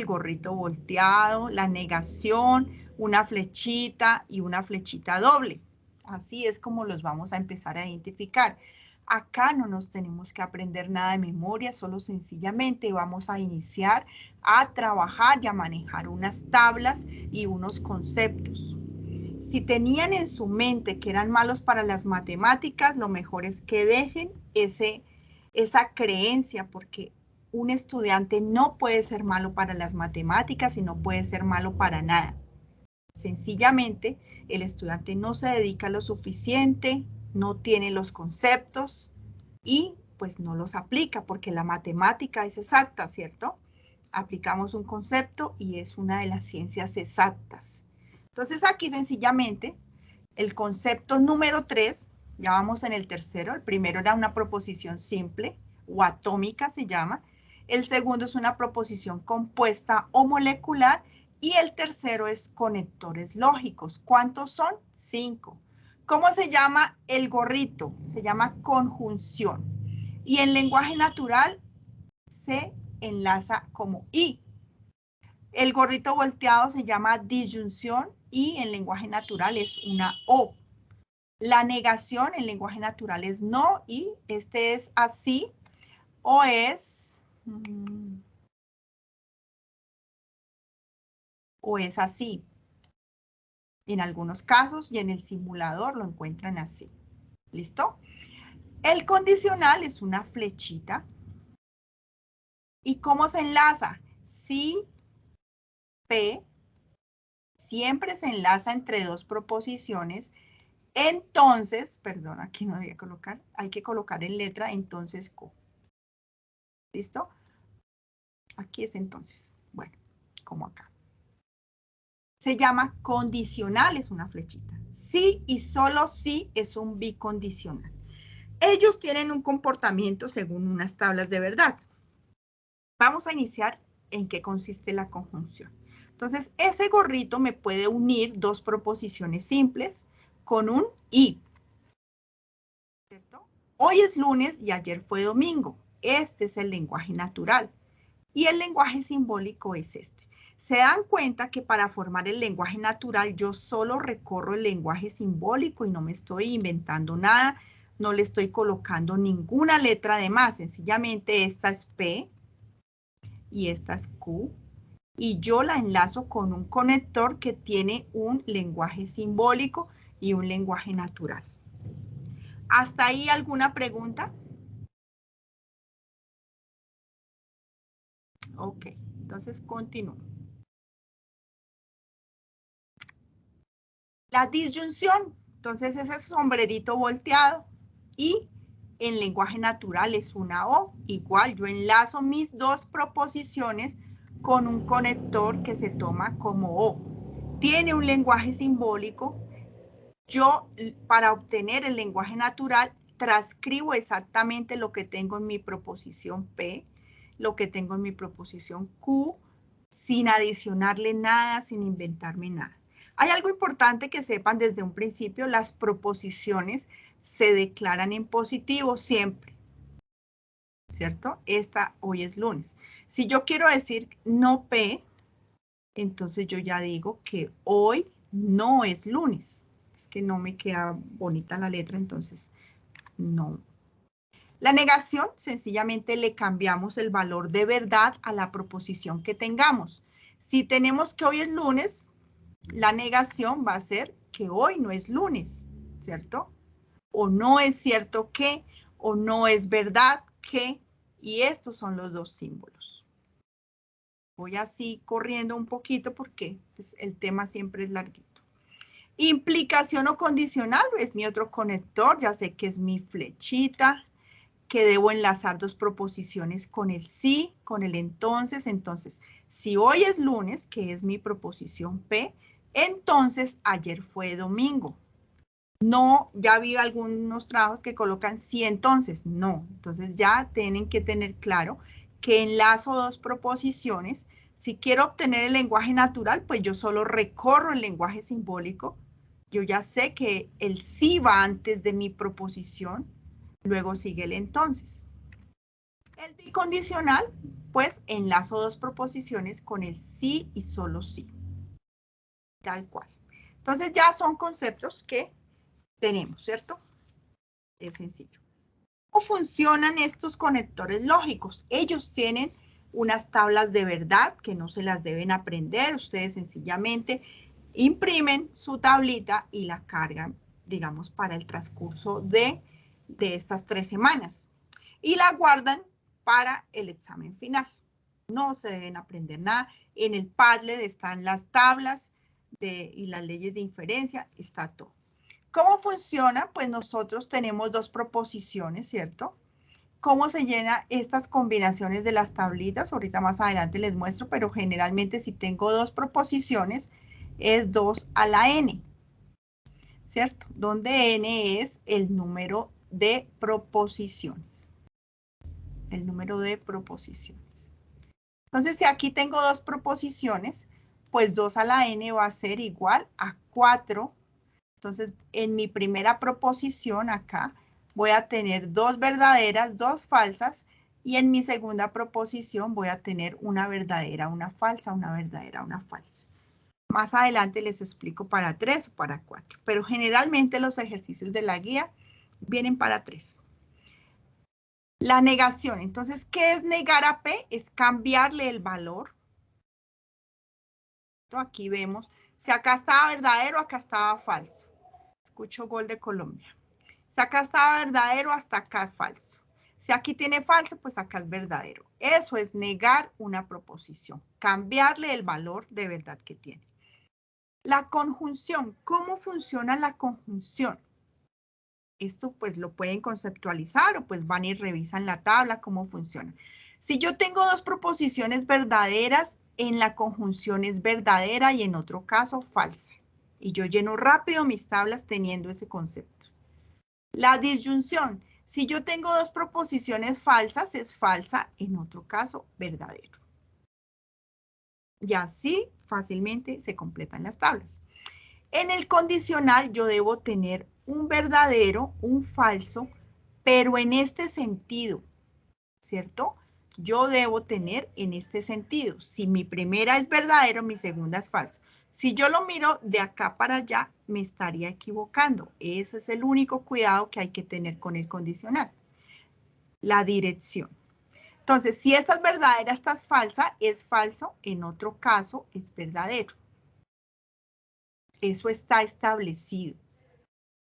volteado, la negación, una flechita y una flechita doble. Así es como los vamos a empezar a identificar. Acá no nos tenemos que aprender nada de memoria, solo sencillamente vamos a iniciar a trabajar y a manejar unas tablas y unos conceptos. Si tenían en su mente que eran malos para las matemáticas, lo mejor es que dejen esa creencia, porque un estudiante no puede ser malo para las matemáticas y no puede ser malo para nada. Sencillamente, el estudiante no se dedica lo suficiente, no tiene los conceptos y pues no los aplica, porque la matemática es exacta, ¿cierto? Aplicamos un concepto y es una de las ciencias exactas. Entonces aquí sencillamente el concepto número 3, ya vamos en el tercero, el primero era una proposición simple o atómica se llama, el segundo es una proposición compuesta o molecular y el tercero es conectores lógicos. ¿Cuántos son? 5. ¿Cómo se llama el gorrito? Se llama conjunción y en lenguaje natural se enlaza como y. El gorrito volteado se llama disyunción y en lenguaje natural es una O. La negación en lenguaje natural es no y este es así o es así. En algunos casos y en el simulador lo encuentran así. ¿Listo? El condicional es una flechita. ¿Y cómo se enlaza? Si P siempre se enlaza entre dos proposiciones. Entonces, perdón, aquí no debía colocar, hay que colocar en letra entonces Q. ¿Listo? Aquí es entonces. Bueno, como acá. Se llama condicional, es una flechita. Sí y solo sí es un bicondicional. Ellos tienen un comportamiento según unas tablas de verdad. Vamos a iniciar en qué consiste la conjunción. Entonces, ese gorrito me puede unir dos proposiciones simples con un y. ¿Cierto? Hoy es lunes y ayer fue domingo. Este es el lenguaje natural. Y el lenguaje simbólico es este. Se dan cuenta que para formar el lenguaje natural yo solo recorro el lenguaje simbólico y no me estoy inventando nada, no le estoy colocando ninguna letra de más. Sencillamente esta es P y esta es Q. Y yo la enlazo con un conector que tiene un lenguaje simbólico y un lenguaje natural. ¿Hasta ahí alguna pregunta? Ok, entonces continúo. La disyunción, entonces ese sombrerito volteado y en lenguaje natural es una O. Igual yo enlazo mis dos proposiciones con un conector que se toma como O. Tiene un lenguaje simbólico. Yo, para obtener el lenguaje natural, transcribo exactamente lo que tengo en mi proposición P, lo que tengo en mi proposición Q, sin adicionarle nada, sin inventarme nada. Hay algo importante que sepan desde un principio, las proposiciones se declaran en positivo siempre, ¿cierto? Hoy es lunes. Si yo quiero decir no P, entonces yo ya digo que hoy no es lunes. Es que no me queda bonita la letra, entonces no. La negación, sencillamente le cambiamos el valor de verdad a la proposición que tengamos. Si tenemos que hoy es lunes, la negación va a ser que hoy no es lunes, ¿cierto? O no es cierto que, o no es verdad que, y estos son los dos símbolos. Voy así corriendo un poquito porque pues, el tema siempre es larguito. Implicación o condicional es mi otro conector, ya sé que es mi flechita, que debo enlazar dos proposiciones con el sí, con el entonces. Entonces, si hoy es lunes, que es mi proposición P, entonces ayer fue domingo. No, ya vi algunos trabajos que colocan sí, entonces, no. Entonces ya tienen que tener claro que enlazo dos proposiciones Si quiero obtener el lenguaje natural, pues yo solo recorro el lenguaje simbólico. Yo ya sé que el sí va antes de mi proposición, luego sigue el entonces. El bicondicional, pues enlazo dos proposiciones con el sí y solo sí. Tal cual. Entonces ya son conceptos que tenemos, ¿cierto? Es sencillo. ¿Cómo funcionan estos conectores lógicos? Ellos tienen unas tablas de verdad que no se las deben aprender. Ustedes sencillamente imprimen su tablita y la cargan, digamos, para el transcurso de estas 3 semanas. Y la guardan para el examen final. No se deben aprender nada. En el Padlet están las tablas y las leyes de inferencia, está todo. ¿Cómo funciona? Pues nosotros tenemos dos proposiciones, ¿cierto? ¿Cómo se llenan estas combinaciones de las tablitas? Ahorita más adelante les muestro, pero generalmente si tengo dos proposiciones es 2 a la n, ¿cierto? Donde n es el número de proposiciones. El número de proposiciones. Entonces, si aquí tengo dos proposiciones, pues 2 a la n va a ser igual a 4. Entonces, en mi primera proposición acá, voy a tener 2 verdaderas, 2 falsas, y en mi segunda proposición voy a tener una verdadera, una falsa, una verdadera, una falsa. Más adelante les explico para 3 o para 4, pero generalmente los ejercicios de la guía vienen para 3. La negación. Entonces, ¿qué es negar a P? Es cambiarle el valor. Aquí vemos, si acá estaba verdadero, acá estaba falso. Escucho gol de Colombia. Si acá estaba verdadero, hasta acá es falso. Si aquí tiene falso, pues acá es verdadero. Eso es negar una proposición, cambiarle el valor de verdad que tiene. La conjunción, ¿cómo funciona la conjunción? Esto pues lo pueden conceptualizar o pues van y revisan la tabla cómo funciona. Si yo tengo dos proposiciones verdaderas, en la conjunción es verdadera y en otro caso falsa. Y yo lleno rápido mis tablas teniendo ese concepto. La disyunción, si yo tengo dos proposiciones falsas, es falsa, en otro caso verdadero. Y así fácilmente se completan las tablas. En el condicional yo debo tener un verdadero, un falso, pero en este sentido, ¿cierto? Yo debo tener en este sentido. Si mi primera es verdadero, mi segunda es falso. Si yo lo miro de acá para allá, me estaría equivocando. Ese es el único cuidado que hay que tener con el condicional. La dirección. Entonces, si esta es verdadera, esta es falsa, es falso. En otro caso, es verdadero. Eso está establecido.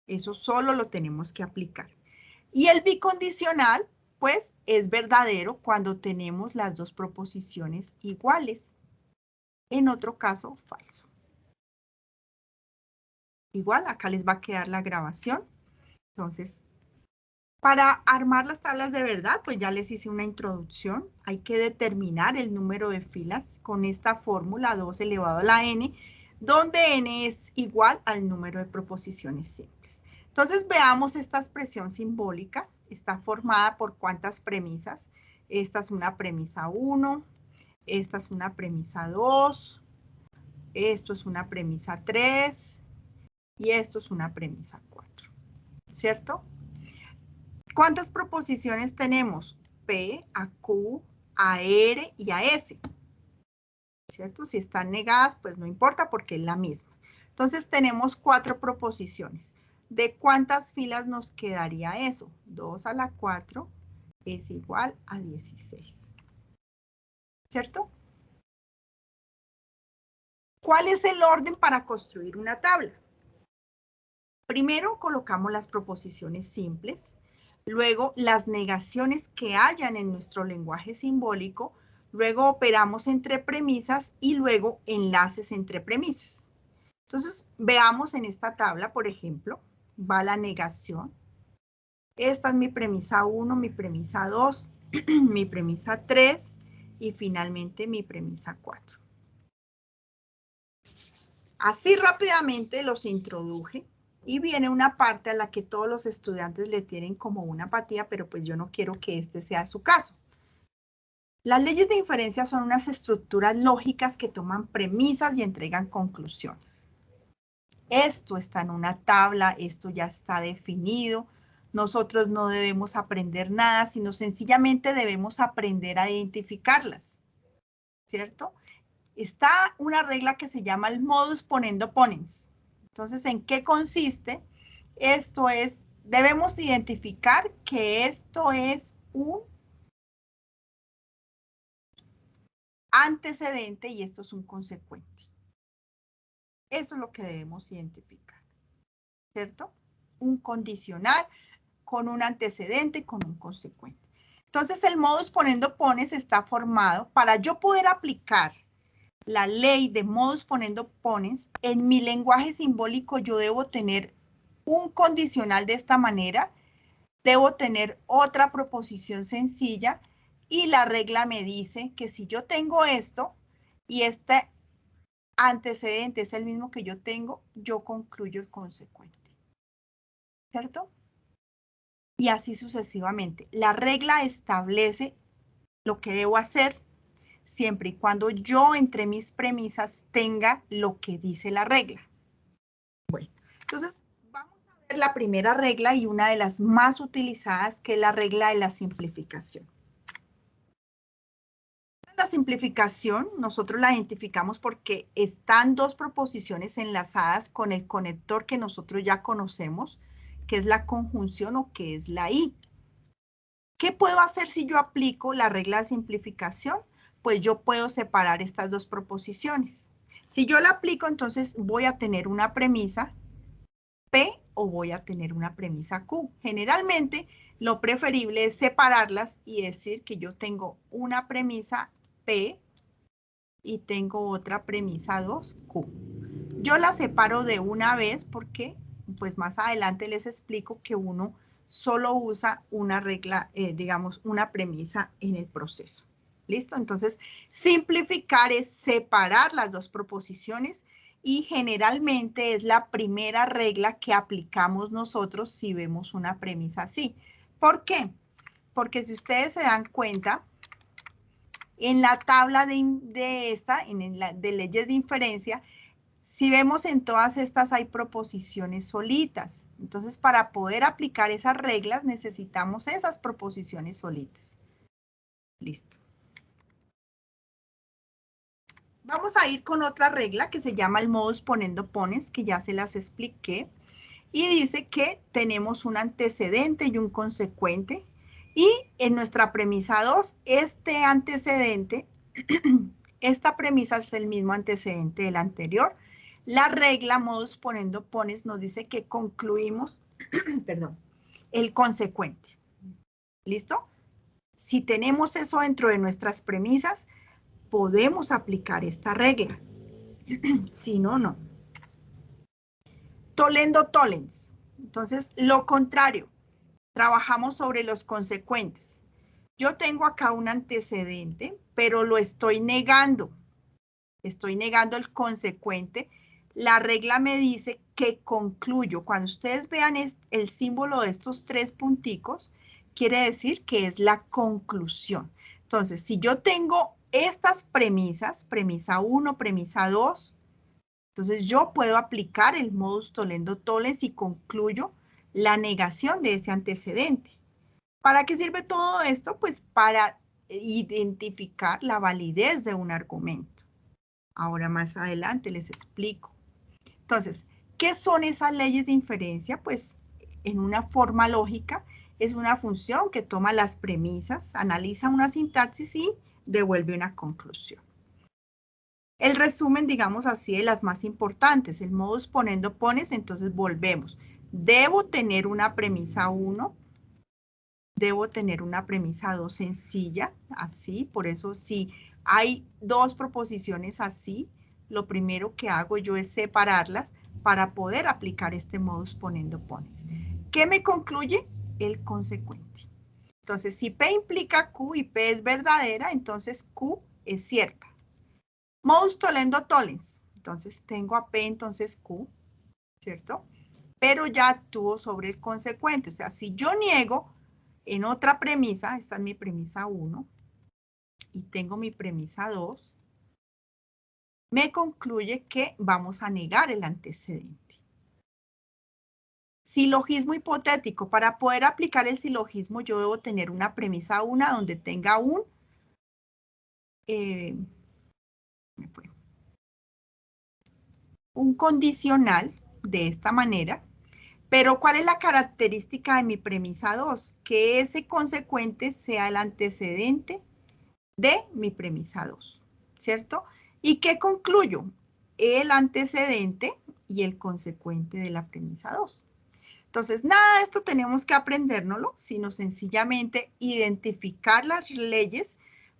Eso solo lo tenemos que aplicar. Y el bicondicional, pues, es verdadero cuando tenemos las dos proposiciones iguales. En otro caso, falso. Igual, acá les va a quedar la grabación. Entonces, para armar las tablas de verdad, pues ya les hice una introducción. Hay que determinar el número de filas con esta fórmula 2 elevado a la n, donde n es igual al número de proposiciones simples. Entonces veamos esta expresión simbólica. Está formada por ¿cuántas premisas? Esta es una premisa 1, esta es una premisa 2, esto es una premisa 3 y esto es una premisa 4, ¿cierto? ¿Cuántas proposiciones tenemos? P, a Q, a R y a S. ¿Cierto? Si están negadas, pues no importa porque es la misma. Entonces tenemos 4 proposiciones. ¿De cuántas filas nos quedaría eso? 2 a la 4 es igual a 16. ¿Cierto? ¿Cuál es el orden para construir una tabla? Primero colocamos las proposiciones simples. Luego, las negaciones que hayan en nuestro lenguaje simbólico. Luego operamos entre premisas y luego enlaces entre premisas. Entonces, veamos en esta tabla, por ejemplo, va la negación. Esta es mi premisa 1, mi premisa 2, mi premisa 3 y finalmente mi premisa 4. Así rápidamente los introduje. Y viene una parte a la que todos los estudiantes le tienen como una apatía, pero pues yo no quiero que este sea su caso. Las leyes de inferencia son unas estructuras lógicas que toman premisas y entregan conclusiones. Esto está en una tabla, esto ya está definido. Nosotros no debemos aprender nada, sino sencillamente debemos aprender a identificarlas, ¿cierto? Está una regla que se llama el modus ponendo ponens. Entonces, ¿en qué consiste? Esto es, debemos identificar que esto es un antecedente y esto es un consecuente. Eso es lo que debemos identificar, ¿cierto? Un condicional con un antecedente y con un consecuente. Entonces, el modus ponendo pones está formado para yo poder aplicar la ley de modus ponendo pones. En mi lenguaje simbólico yo debo tener un condicional de esta manera, debo tener otra proposición sencilla y la regla me dice que si yo tengo esto y este antecedente es el mismo que yo tengo, yo concluyo el consecuente, ¿cierto? Y así sucesivamente. La regla establece lo que debo hacer siempre y cuando yo entre mis premisas tenga lo que dice la regla. Bueno, entonces vamos a ver la primera regla y una de las más utilizadas, que es la regla de la simplificación. La simplificación nosotros la identificamos porque están dos proposiciones enlazadas con el conector que nosotros ya conocemos, que es la conjunción o que es la y. ¿Qué puedo hacer si yo aplico la regla de simplificación? Pues yo puedo separar estas dos proposiciones. Si yo la aplico, entonces voy a tener una premisa P o voy a tener una premisa Q. Generalmente, lo preferible es separarlas y decir que yo tengo una premisa P y tengo otra premisa 2Q. Yo la separo de una vez porque, pues más adelante les explico que uno solo usa una regla, digamos, una premisa en el proceso. ¿Listo? Entonces, simplificar es separar las dos proposiciones y generalmente es la primera regla que aplicamos nosotros si vemos una premisa así. ¿Por qué? Porque si ustedes se dan cuenta, en la tabla de leyes de inferencia, si vemos en todas estas hay proposiciones solitas. Entonces, para poder aplicar esas reglas necesitamos esas proposiciones solitas. Listo. Vamos a ir con otra regla que se llama el modus ponendo pones, que ya se las expliqué. Y dice que tenemos un antecedente y un consecuente. Y en nuestra premisa 2, este antecedente, esta premisa es el mismo antecedente del anterior. La regla modus ponendo pones nos dice que concluimos, perdón, el consecuente. ¿Listo? Si tenemos eso dentro de nuestras premisas, podemos aplicar esta regla. Si no, no. Tollendo tollens. Entonces, lo contrario. Trabajamos sobre los consecuentes. Yo tengo acá un antecedente, pero lo estoy negando. Estoy negando el consecuente. La regla me dice que concluyo. Cuando ustedes vean el símbolo de estos tres punticos, quiere decir que es la conclusión. Entonces, si yo tengo estas premisas, premisa 1, premisa 2, entonces yo puedo aplicar el modus tollendo tollens y concluyo la negación de ese antecedente. ¿Para qué sirve todo esto? Pues para identificar la validez de un argumento. Ahora más adelante les explico. Entonces, ¿qué son esas leyes de inferencia? Pues en una forma lógica es una función que toma las premisas, analiza una sintaxis y devuelve una conclusión. El resumen, digamos así, de las más importantes, el modus ponendo pones, entonces volvemos. Debo tener una premisa 1, debo tener una premisa 2 sencilla, así, por eso si hay dos proposiciones así, lo primero que hago yo es separarlas para poder aplicar este modus ponendo pones. ¿Qué me concluye? El consecuente. Entonces, si P implica Q y P es verdadera, entonces Q es cierta. Modus tollendo tollens. Entonces, tengo a P, entonces Q, ¿cierto? Pero ya actúo sobre el consecuente. O sea, si yo niego en otra premisa, esta es mi premisa 1, y tengo mi premisa 2, me concluye que vamos a negar el antecedente. Silogismo hipotético. Para poder aplicar el silogismo, yo debo tener una premisa 1 donde tenga un condicional de esta manera. Pero ¿cuál es la característica de mi premisa 2? Que ese consecuente sea el antecedente de mi premisa 2, ¿cierto? ¿Y qué concluyo? El antecedente y el consecuente de la premisa 2. Entonces, nada de esto tenemos que aprendérnoslo, sino sencillamente identificar las leyes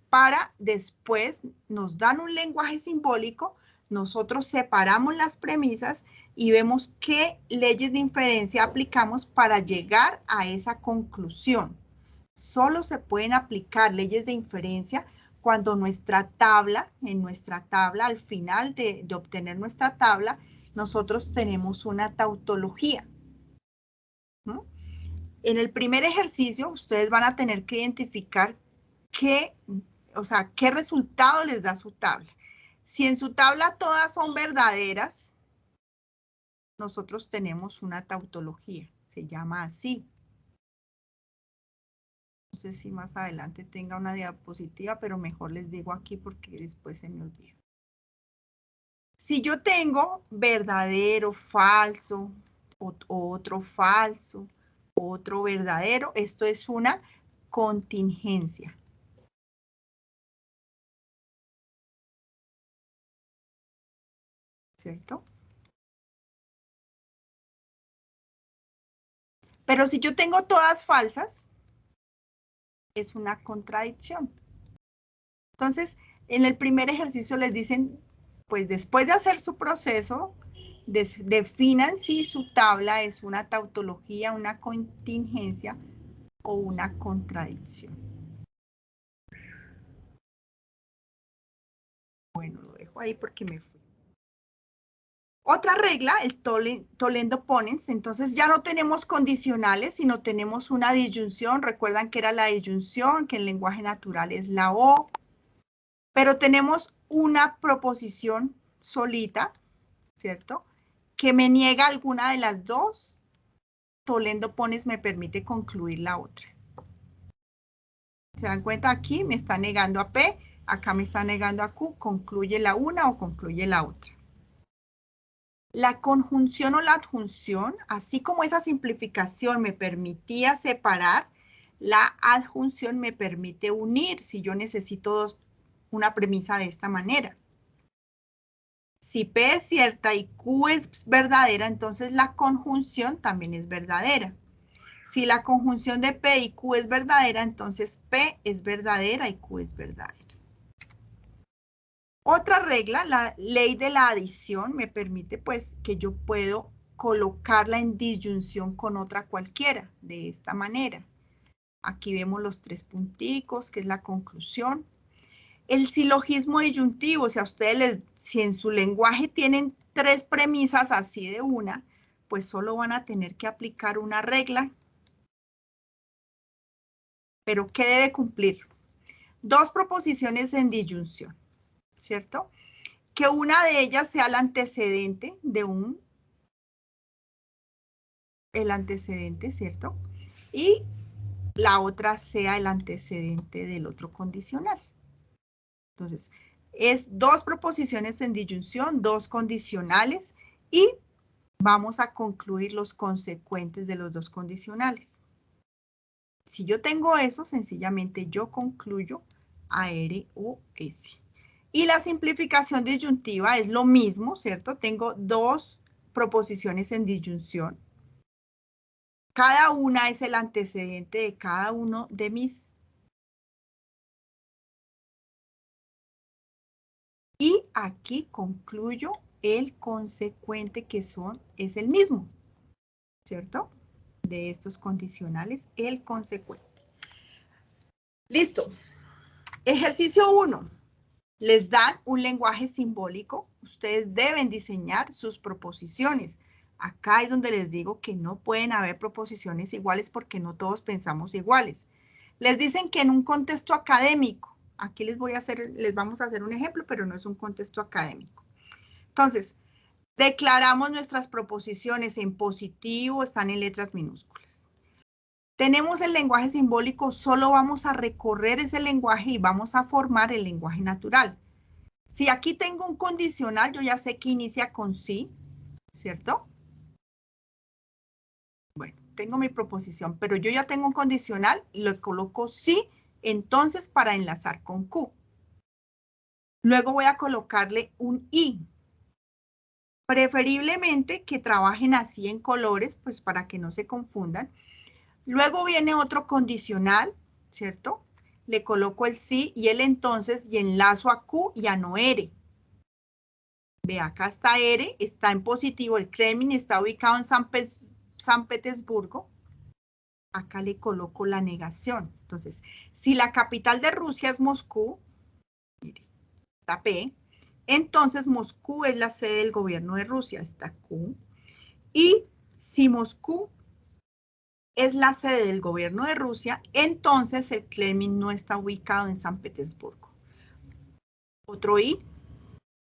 para después nos dan un lenguaje simbólico, nosotros separamos las premisas y vemos qué leyes de inferencia aplicamos para llegar a esa conclusión. Solo se pueden aplicar leyes de inferencia cuando nuestra tabla, al final de obtener nuestra tabla, nosotros tenemos una tautología. ¿No? En el primer ejercicio, ustedes van a tener que identificar qué resultado les da su tabla. Si en su tabla todas son verdaderas, nosotros tenemos una tautología, se llama así. No sé si más adelante tenga una diapositiva, pero mejor les digo aquí porque después se me olvida. Si yo tengo verdadero, falso, otro falso, otro verdadero, esto es una contingencia. ¿Cierto? Pero si yo tengo todas falsas, es una contradicción. Entonces, en el primer ejercicio les dicen, pues después de hacer su proceso, definan si su tabla es una tautología, una contingencia o una contradicción. Bueno, lo dejo ahí porque me fui. Otra regla, el tollendo ponens, entonces ya no tenemos condicionales, sino tenemos una disyunción. Recuerdan que era la disyunción, que en lenguaje natural es la O. Pero tenemos una proposición solita, ¿cierto? Que me niega alguna de las dos. Tollendo ponens me permite concluir la otra. ¿Se dan cuenta? Aquí me está negando a P, acá me está negando a Q, concluye la una o concluye la otra. La conjunción o la adjunción, así como esa simplificación me permitía separar, la adjunción me permite unir si yo necesito una premisa de esta manera. Si P es cierta y Q es verdadera, entonces la conjunción también es verdadera. Si la conjunción de P y Q es verdadera, entonces P es verdadera y Q es verdadera. Otra regla, la ley de la adición, me permite pues que yo puedo colocarla en disyunción con otra cualquiera, de esta manera. Aquí vemos los tres punticos, que es la conclusión. El silogismo disyuntivo, si en su lenguaje tienen tres premisas así de una, pues solo van a tener que aplicar una regla. ¿Pero qué debe cumplir? Dos proposiciones en disyunción, ¿cierto? Que una de ellas sea el antecedente de ¿cierto? Y la otra sea el antecedente del otro condicional. Entonces, es dos proposiciones en disyunción, dos condicionales, y vamos a concluir los consecuentes de los dos condicionales. Si yo tengo eso, sencillamente yo concluyo AR o S. Y la simplificación disyuntiva es lo mismo, ¿cierto? Tengo dos proposiciones en disyunción. Cada una es el antecedente de cada uno de mis. Y aquí concluyo el consecuente que es el mismo, ¿cierto? De estos condicionales, el consecuente. Listo. Ejercicio 1. Les dan un lenguaje simbólico. Ustedes deben diseñar sus proposiciones. Acá es donde les digo que no pueden haber proposiciones iguales porque no todos pensamos iguales. Les dicen que en un contexto académico, Aquí les vamos a hacer un ejemplo, pero no es un contexto académico. Entonces, declaramos nuestras proposiciones en positivo, están en letras minúsculas. Tenemos el lenguaje simbólico, solo vamos a recorrer ese lenguaje y vamos a formar el lenguaje natural. Si aquí tengo un condicional, yo ya sé que inicia con sí, ¿cierto? Bueno, tengo mi proposición, pero yo ya tengo un condicional y le coloco sí, entonces para enlazar con Q. Luego voy a colocarle un I. Preferiblemente que trabajen así en colores, pues para que no se confundan. Luego viene otro condicional, ¿cierto? Le coloco el sí y el entonces y enlazo a Q y a no R. Ve, acá está R, está en positivo, el Kremlin está ubicado en San Petersburgo. Acá le coloco la negación. Entonces, si la capital de Rusia es Moscú, mire, está P, entonces Moscú es la sede del gobierno de Rusia, está Q. Y si Moscú es la sede del gobierno de Rusia, entonces el Kremlin no está ubicado en San Petersburgo. Otro I.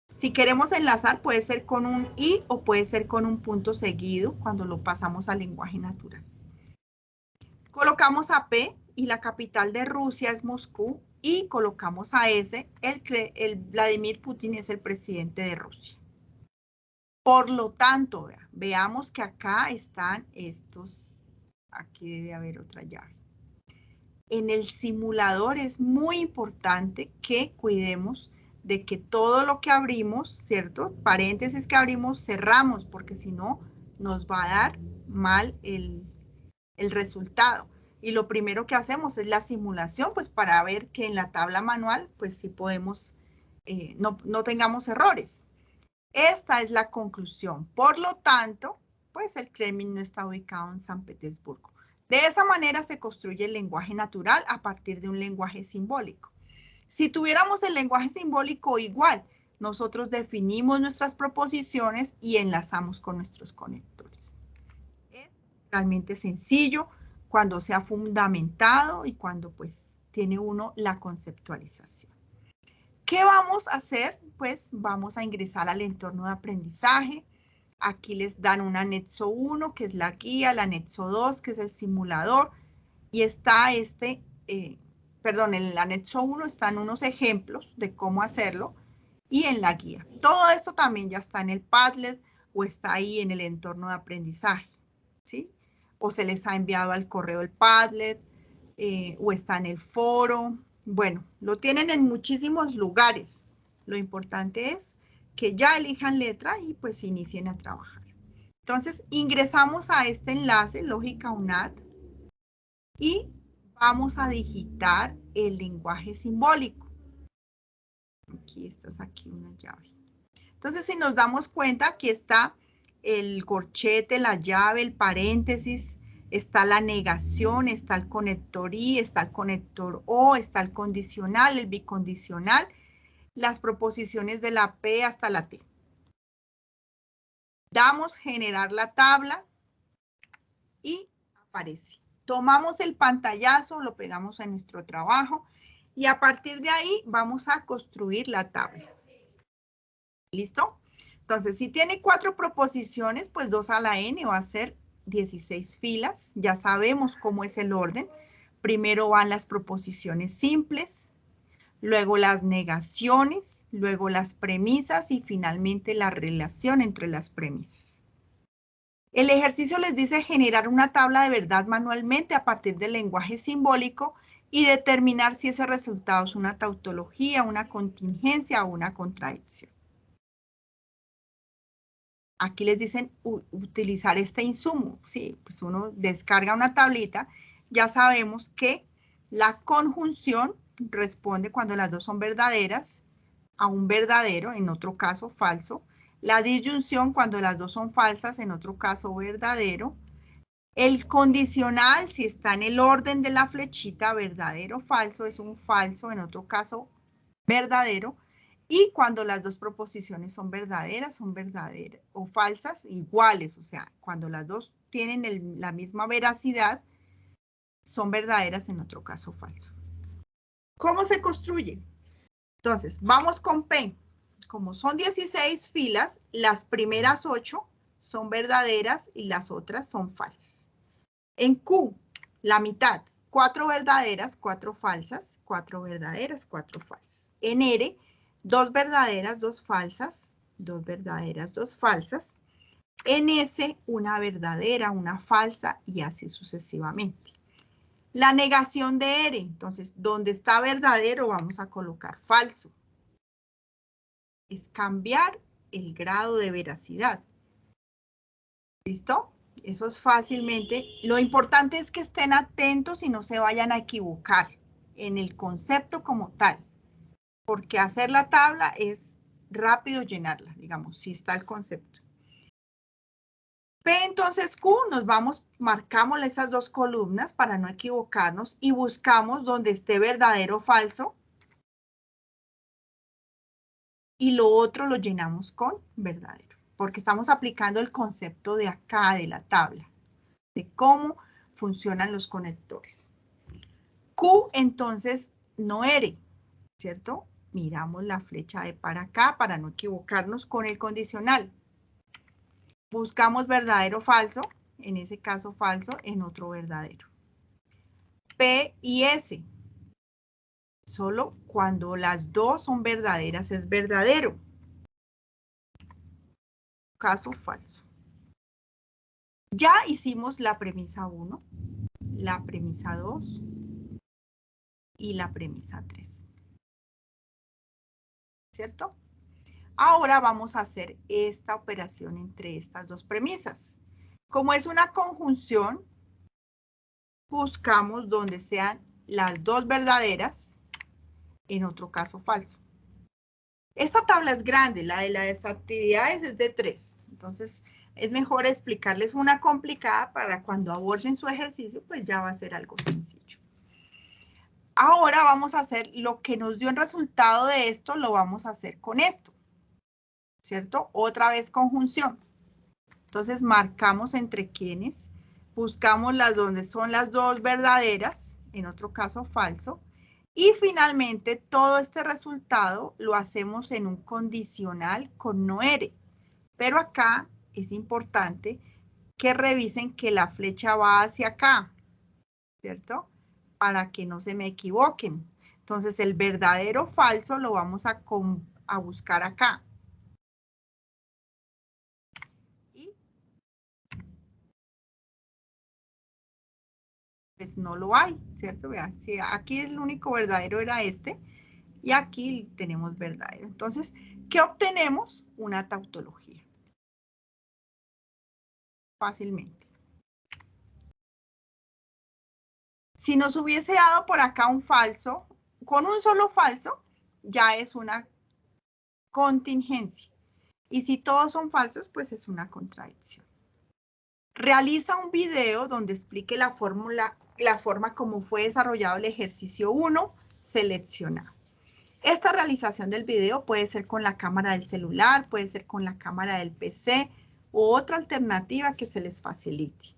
Si queremos enlazar, puede ser con un I o puede ser con un punto seguido cuando lo pasamos al lenguaje natural. Colocamos a P y la capital de Rusia es Moscú y colocamos a S, el Vladimir Putin es el presidente de Rusia. Por lo tanto, veamos que acá están estos, aquí debe haber otra llave. En el simulador es muy importante que cuidemos de que todo lo que abrimos, ¿cierto? Paréntesis que abrimos, cerramos, porque si no, nos va a dar mal el resultado. Y lo primero que hacemos es la simulación, pues para ver que en la tabla manual, pues sí podemos, no tengamos errores. Esta es la conclusión. Por lo tanto, pues el Kremlin no está ubicado en San Petersburgo. De esa manera se construye el lenguaje natural a partir de un lenguaje simbólico. Si tuviéramos el lenguaje simbólico igual, nosotros definimos nuestras proposiciones y enlazamos con nuestros conectores. Es realmente sencillo cuando se ha fundamentado y cuando pues tiene uno la conceptualización. ¿Qué vamos a hacer? Pues vamos a ingresar al entorno de aprendizaje. Aquí les dan un anexo 1, que es la guía, el anexo 2, que es el simulador, y está en el anexo 1 están unos ejemplos de cómo hacerlo, y en la guía. Todo esto también ya está en el Padlet o está ahí en el entorno de aprendizaje, ¿sí? O se les ha enviado al correo el Padlet, o está en el foro. Bueno, lo tienen en muchísimos lugares. Lo importante es que ya elijan letra y pues inicien a trabajar. Entonces, ingresamos a este enlace, Lógica UNAD, y vamos a digitar el lenguaje simbólico. Aquí una llave. Entonces, si nos damos cuenta, aquí está el corchete, la llave, el paréntesis, está la negación, está el conector I, está el conector O, está el condicional, el bicondicional, las proposiciones de la P hasta la T. Damos generar la tabla y aparece. Tomamos el pantallazo, lo pegamos en nuestro trabajo y a partir de ahí vamos a construir la tabla. ¿Listo? Entonces, si tiene 4 proposiciones, pues 2 a la n va a ser 16 filas. Ya sabemos cómo es el orden. Primero van las proposiciones simples, luego las negaciones, luego las premisas y finalmente la relación entre las premisas. El ejercicio les dice generar una tabla de verdad manualmente a partir del lenguaje simbólico y determinar si ese resultado es una tautología, una contingencia o una contradicción. Aquí les dicen utilizar este insumo. Sí, pues uno descarga una tablita. Ya sabemos que la conjunción responde cuando las dos son verdaderas a un verdadero, en otro caso falso. La disyunción cuando las dos son falsas, en otro caso verdadero. El condicional, si está en el orden de la flechita, verdadero o falso, es un falso, en otro caso verdadero. Y cuando las dos proposiciones son verdaderas o falsas, iguales, o sea, cuando las dos tienen la misma veracidad, son verdaderas, en otro caso falso. ¿Cómo se construye? Entonces, vamos con P. Como son 16 filas, las primeras 8 son verdaderas y las otras son falsas. En Q, la mitad, 4 verdaderas, 4 falsas, 4 verdaderas, 4 falsas. En R, 2 verdaderas, 2 falsas, 2 verdaderas, 2 falsas. En S, una verdadera, una falsa y así sucesivamente. La negación de R, entonces, donde está verdadero vamos a colocar falso. Es cambiar el grado de veracidad. ¿Listo? Eso es fácilmente. Lo importante es que estén atentos y no se vayan a equivocar en el concepto como tal. Porque hacer la tabla es rápido llenarla, digamos, si está el concepto. P, entonces Q, nos vamos, marcamos esas dos columnas para no equivocarnos y buscamos donde esté verdadero o falso. Y lo otro lo llenamos con verdadero, porque estamos aplicando el concepto de acá, de la tabla, de cómo funcionan los conectores. Q, entonces, no R, ¿cierto? Miramos la flecha de para acá para no equivocarnos con el condicional. Buscamos verdadero o falso, en ese caso falso, en otro verdadero. P y S. Solo cuando las dos son verdaderas es verdadero. Caso falso. Ya hicimos la premisa 1, la premisa 2 y la premisa 3. ¿Cierto? Ahora vamos a hacer esta operación entre estas dos premisas. Como es una conjunción, buscamos donde sean las dos verdaderas, en otro caso falso. Esta tabla es grande, la de las actividades es de 3. Entonces, es mejor explicarles una complicada para cuando aborden su ejercicio, pues ya va a ser algo sencillo. Ahora vamos a hacer lo que nos dio el resultado de esto, lo vamos a hacer con esto. ¿Cierto? Otra vez conjunción. Entonces, marcamos entre quienes, buscamos las donde son las dos verdaderas, en otro caso falso, y finalmente todo este resultado lo hacemos en un condicional con no R. Pero acá es importante que revisen que la flecha va hacia acá, ¿cierto? Para que no se me equivoquen. Entonces el verdadero o falso lo vamos a buscar acá. Y pues no lo hay, ¿cierto? Vean, si aquí el único verdadero era este, y aquí tenemos verdadero. Entonces, ¿qué obtenemos? Una tautología. Fácilmente. Si nos hubiese dado por acá un falso, con un solo falso, ya es una contingencia. Y si todos son falsos, pues es una contradicción. Realiza un video donde explique la forma como fue desarrollado el ejercicio 1, selecciona. Esta realización del video puede ser con la cámara del celular, puede ser con la cámara del PC u otra alternativa que se les facilite.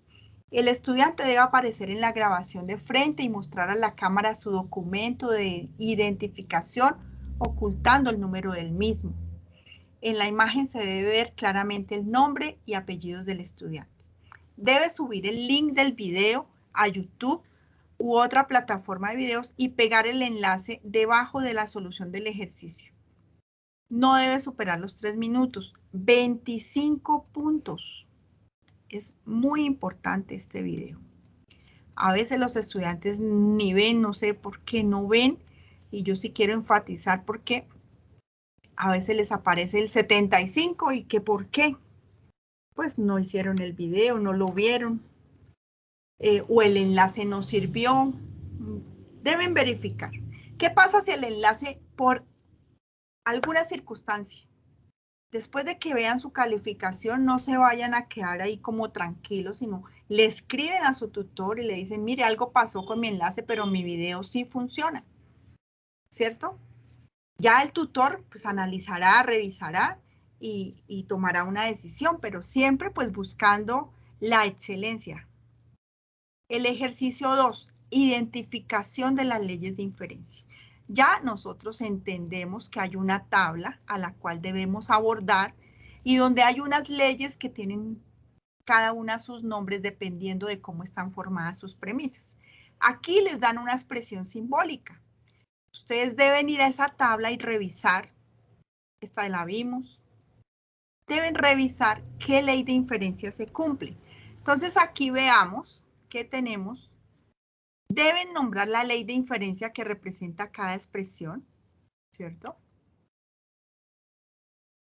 El estudiante debe aparecer en la grabación de frente y mostrar a la cámara su documento de identificación ocultando el número del mismo. En la imagen se debe ver claramente el nombre y apellidos del estudiante. Debe subir el link del video a YouTube u otra plataforma de videos y pegar el enlace debajo de la solución del ejercicio. No debe superar los 3 minutos. 25 puntos. Es muy importante este video. A veces los estudiantes ni ven, no sé por qué no ven, y yo sí quiero enfatizar porque a veces les aparece el 75 y que por qué. Pues no hicieron el video, no lo vieron, o el enlace no sirvió. Deben verificar. ¿Qué pasa si el enlace por alguna circunstancia, después de que vean su calificación, no se vayan a quedar ahí como tranquilos, sino le escriben a su tutor y le dicen, mire, algo pasó con mi enlace, pero mi video sí funciona, ¿cierto? Ya el tutor pues analizará, revisará y tomará una decisión, pero siempre pues buscando la excelencia. El ejercicio 2, identificación de las leyes de inferencia. ya nosotros entendemos que hay una tabla a la cual debemos abordar y donde hay unas leyes que tienen cada una sus nombres dependiendo de cómo están formadas sus premisas. Aquí les dan una expresión simbólica. Ustedes deben ir a esa tabla y revisar, esta la vimos, deben revisar qué ley de inferencia se cumple. Entonces aquí veamos que tenemos, deben nombrar la ley de inferencia que representa cada expresión, ¿cierto?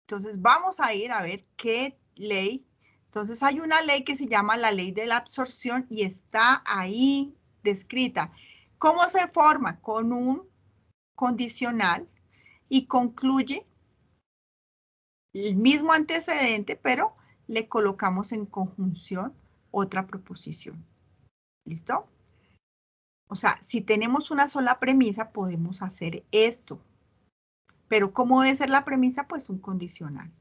Entonces vamos a ir a ver qué ley. Entonces hay una ley que se llama la ley de la absorción y está ahí descrita. ¿Cómo se forma? Con un condicional y concluye el mismo antecedente, pero le colocamos en conjunción otra proposición. ¿Listo? O sea, si tenemos una sola premisa, podemos hacer esto. Pero ¿cómo debe ser la premisa? Pues un condicional.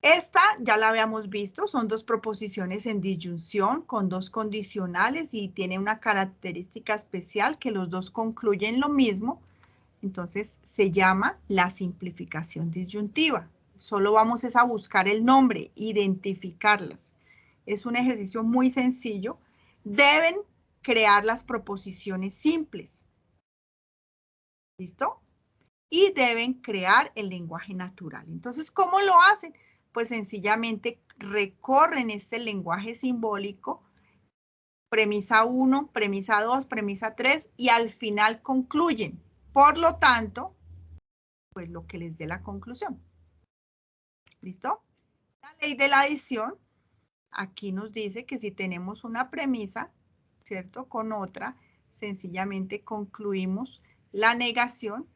Esta ya la habíamos visto, son dos proposiciones en disyunción con dos condicionales y tiene una característica especial que los dos concluyen lo mismo. Entonces se llama la simplificación disyuntiva. Solo vamos a buscar el nombre, identificarlas. Es un ejercicio muy sencillo. Deben crear las proposiciones simples. ¿Listo? Y deben crear el lenguaje natural. Entonces, ¿cómo lo hacen? Pues sencillamente recorren este lenguaje simbólico, premisa 1, premisa 2, premisa 3, y al final concluyen. Por lo tanto, pues lo que les dé la conclusión. ¿Listo? La ley de la adición, aquí nos dice que si tenemos una premisa, ¿cierto? Con otra, sencillamente concluimos la negación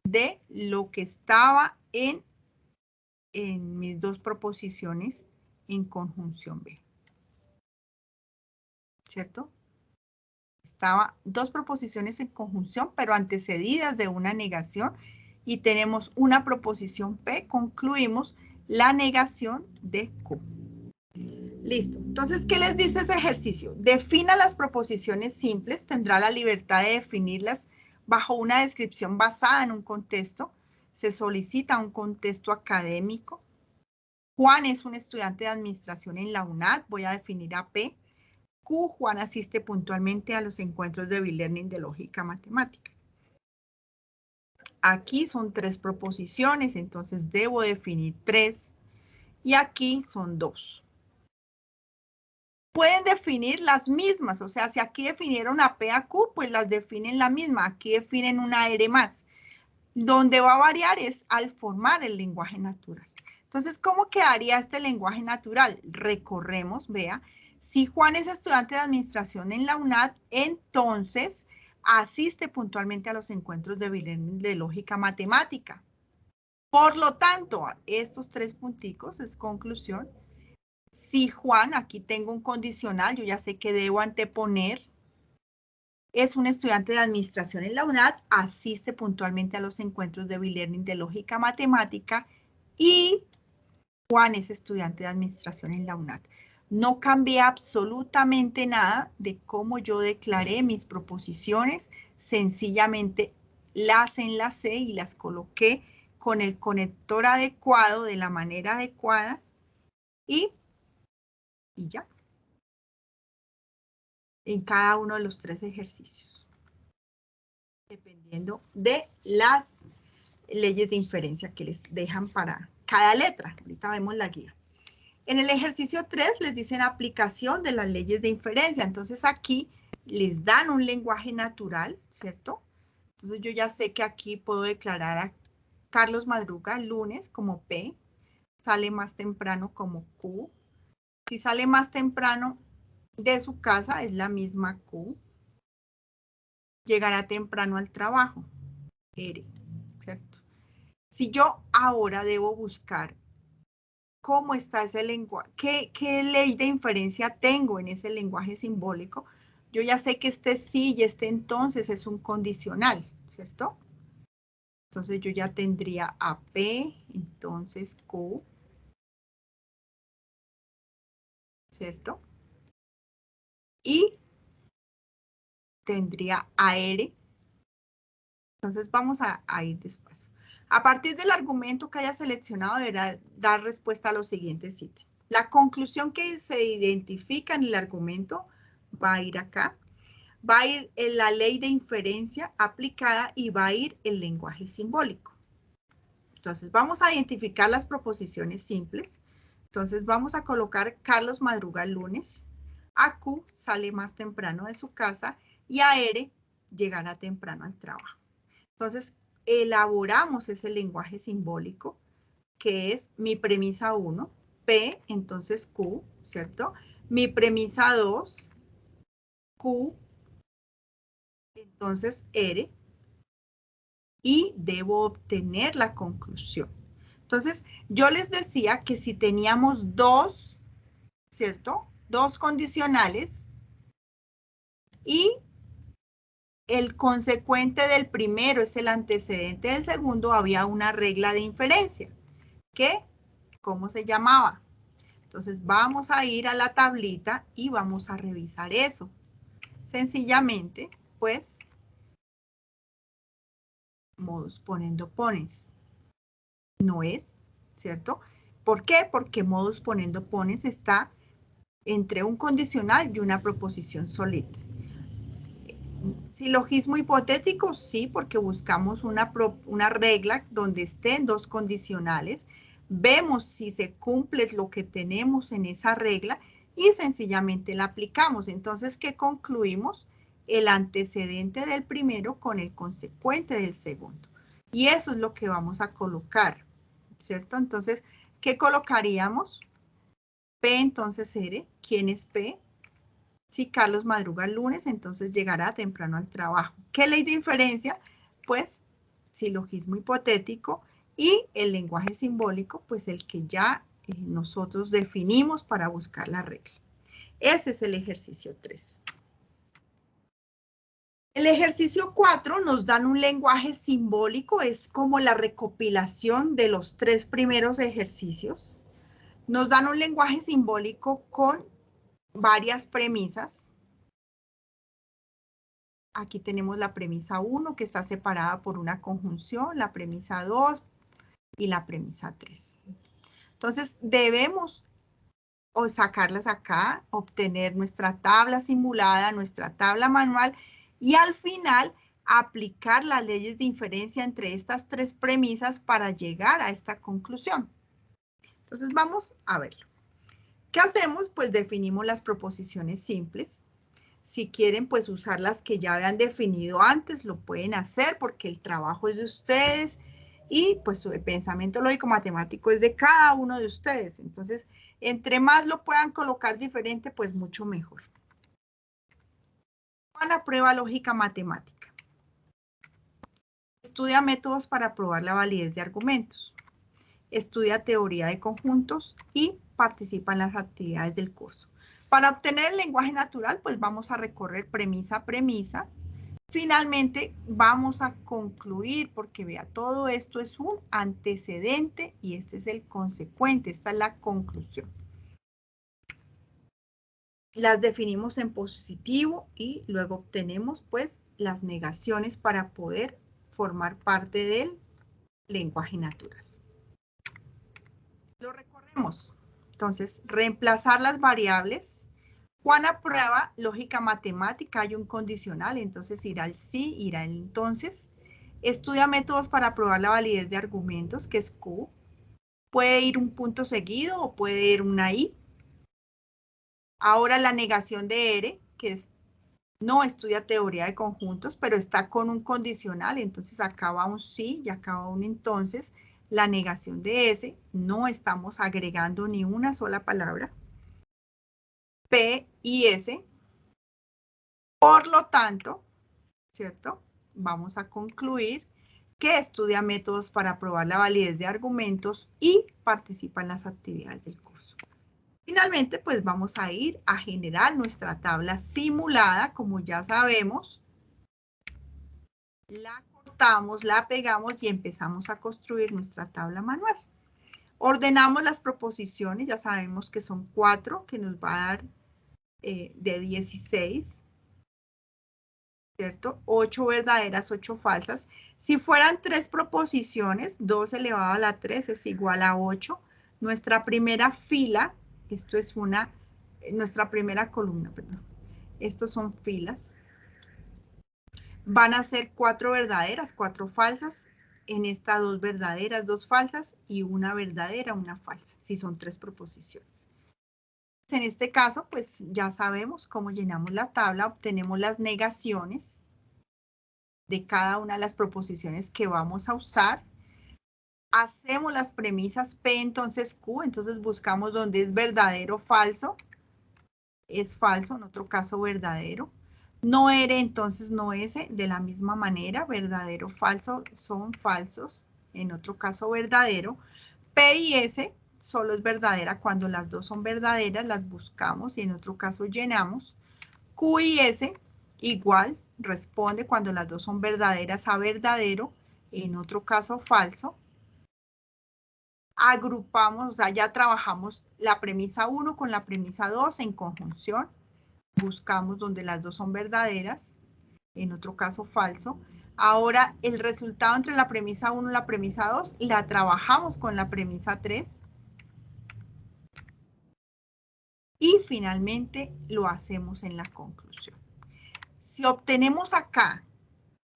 de lo que estaba en mis dos proposiciones en conjunción B. ¿Cierto? Estaba dos proposiciones en conjunción, pero antecedidas de una negación. Y tenemos una proposición P, concluimos la negación de Q. Listo. Entonces, ¿qué les dice ese ejercicio? Defina las proposiciones simples, tendrá la libertad de definirlas bajo una descripción basada en un contexto. Se solicita un contexto académico. Juan es un estudiante de administración en la UNAD, voy a definir a P. Q, Juan asiste puntualmente a los encuentros de e-learning de lógica matemática. Aquí son tres proposiciones, entonces debo definir 3. Y aquí son 2. Pueden definir las mismas, o sea, si aquí definieron a P a Q, pues las definen la misma. Aquí definen una R más. Donde va a variar es al formar el lenguaje natural. Entonces, ¿cómo quedaría este lenguaje natural? Recorremos, vea. Si Juan es estudiante de administración en la UNAD, entonces asiste puntualmente a los encuentros de lógica matemática. Por lo tanto, estos 3 punticos es conclusión. Si Juan, aquí tengo un condicional, yo ya sé que debo anteponer, es un estudiante de administración en la UNAD, asiste puntualmente a los encuentros de e-learning de lógica matemática y Juan es estudiante de administración en la UNAD. No cambié absolutamente nada de cómo yo declaré mis proposiciones, sencillamente las enlacé y las coloqué con el conector adecuado, de la manera adecuada y ya. En cada uno de los 3 ejercicios. Dependiendo de las leyes de inferencia que les dejan para cada letra. Ahorita vemos la guía. En el ejercicio 3 les dicen aplicación de las leyes de inferencia. Entonces aquí les dan un lenguaje natural, ¿cierto? Entonces yo ya sé que aquí puedo declarar a Carlos Madruga el lunes como P. Sale más temprano como Q. Si sale más temprano de su casa es la misma Q. Llegará temprano al trabajo, R, ¿cierto? Si yo ahora debo buscar cómo está ese lenguaje, qué ley de inferencia tengo en ese lenguaje simbólico, yo ya sé que este sí y este entonces es un condicional, ¿cierto? Entonces yo ya tendría a P, entonces Q, ¿cierto? Y tendría a R, Entonces vamos a ir despacio. A partir del argumento que haya seleccionado deberá dar respuesta a los siguientes ítems. La conclusión que se identifica en el argumento va a ir acá. Va a ir en la ley de inferencia aplicada y va a ir el lenguaje simbólico. Entonces vamos a identificar las proposiciones simples. Entonces vamos a colocar Carlos madruga el lunes. A Q sale más temprano de su casa y a R llegará temprano al trabajo. Entonces elaboramos ese lenguaje simbólico que es mi premisa 1, P, entonces Q, ¿cierto? Mi premisa 2, Q, entonces R, y debo obtener la conclusión. Entonces, yo les decía que si teníamos dos, ¿cierto? Dos condicionales y el consecuente del primero es el antecedente del segundo, había una regla de inferencia. ¿Qué? ¿Cómo se llamaba? Entonces, vamos a ir a la tablita y vamos a revisar eso. Sencillamente, pues, modus ponendo pones. No es, ¿cierto? ¿Por qué? Porque modus ponendo pones está entre un condicional y una proposición solita. Silogismo hipotético, sí, porque buscamos una regla donde estén dos condicionales, vemos si se cumple lo que tenemos en esa regla y sencillamente la aplicamos. Entonces, ¿qué concluimos? El antecedente del primero con el consecuente del segundo. Y eso es lo que vamos a colocar, ¿cierto? Entonces, ¿qué colocaríamos? P, entonces R. ¿Quién es P? Si Carlos madruga el lunes, entonces llegará temprano al trabajo. ¿Qué ley de inferencia? Pues silogismo hipotético y el lenguaje simbólico, pues el que ya nosotros definimos para buscar la regla. Ese es el ejercicio 3. El ejercicio 4 nos dan un lenguaje simbólico, es como la recopilación de los 3 primeros ejercicios. Nos dan un lenguaje simbólico con varias premisas. Aquí tenemos la premisa 1 que está separada por una conjunción, la premisa 2 y la premisa 3. Entonces debemos sacarlas acá, obtener nuestra tabla simulada, nuestra tabla manual y al final aplicar las leyes de inferencia entre estas 3 premisas para llegar a esta conclusión. Entonces vamos a verlo. ¿Qué hacemos? Pues definimos las proposiciones simples. Si quieren, pues usar las que ya habían definido antes, lo pueden hacer porque el trabajo es de ustedes y pues el pensamiento lógico-matemático es de cada uno de ustedes. Entonces, entre más lo puedan colocar diferente, pues mucho mejor. La prueba lógica matemática. Estudia métodos para probar la validez de argumentos. Estudia teoría de conjuntos y participa en las actividades del curso. Para obtener el lenguaje natural, pues vamos a recorrer premisa a premisa. Finalmente, vamos a concluir, porque vea, todo esto es un antecedente y este es el consecuente, esta es la conclusión. Las definimos en positivo y luego obtenemos, pues, las negaciones para poder formar parte del lenguaje natural. Lo recorremos. Entonces, reemplazar las variables. Juan aprueba lógica matemática, hay un condicional, entonces irá el sí, irá el entonces. Estudia métodos para probar la validez de argumentos, que es Q. Puede ir un punto seguido o puede ir una I. Ahora la negación de R, que es no estudia teoría de conjuntos, pero está con un condicional, entonces acá va un sí y acá va un entonces. La negación de S, no estamos agregando ni una sola palabra. P y S. Por lo tanto, ¿cierto? Vamos a concluir que estudia métodos para probar la validez de argumentos y participa en las actividades del curso. Finalmente, pues vamos a ir a generar nuestra tabla simulada, como ya sabemos. La cortamos, la pegamos y empezamos a construir nuestra tabla manual. Ordenamos las proposiciones, ya sabemos que son 4, que nos va a dar de 16. ¿cierto? 8 verdaderas, 8 falsas. Si fueran 3 proposiciones, 2 elevado a la 3 es igual a 8. Nuestra primera fila, esto es nuestra primera columna, perdón. Estos son filas. Van a ser 4 verdaderas, 4 falsas. En esta 2 verdaderas, 2 falsas y una verdadera, una falsa, si son 3 proposiciones. En este caso, pues ya sabemos cómo llenamos la tabla, obtenemos las negaciones de cada una de las proposiciones que vamos a usar. Hacemos las premisas P, entonces Q, entonces buscamos donde es verdadero o falso. Es falso, en otro caso verdadero. No R, entonces no S, de la misma manera, verdadero, falso, son falsos, en otro caso verdadero. P y S solo es verdadera cuando las dos son verdaderas, las buscamos y en otro caso llenamos. Q y S igual, responde cuando las dos son verdaderas a verdadero, en otro caso falso. Agrupamos, o sea, ya trabajamos la premisa 1 con la premisa 2 en conjunción. Buscamos donde las dos son verdaderas, en otro caso falso. Ahora, el resultado entre la premisa 1 y la premisa 2 la trabajamos con la premisa 3. Y finalmente lo hacemos en la conclusión. Si obtenemos acá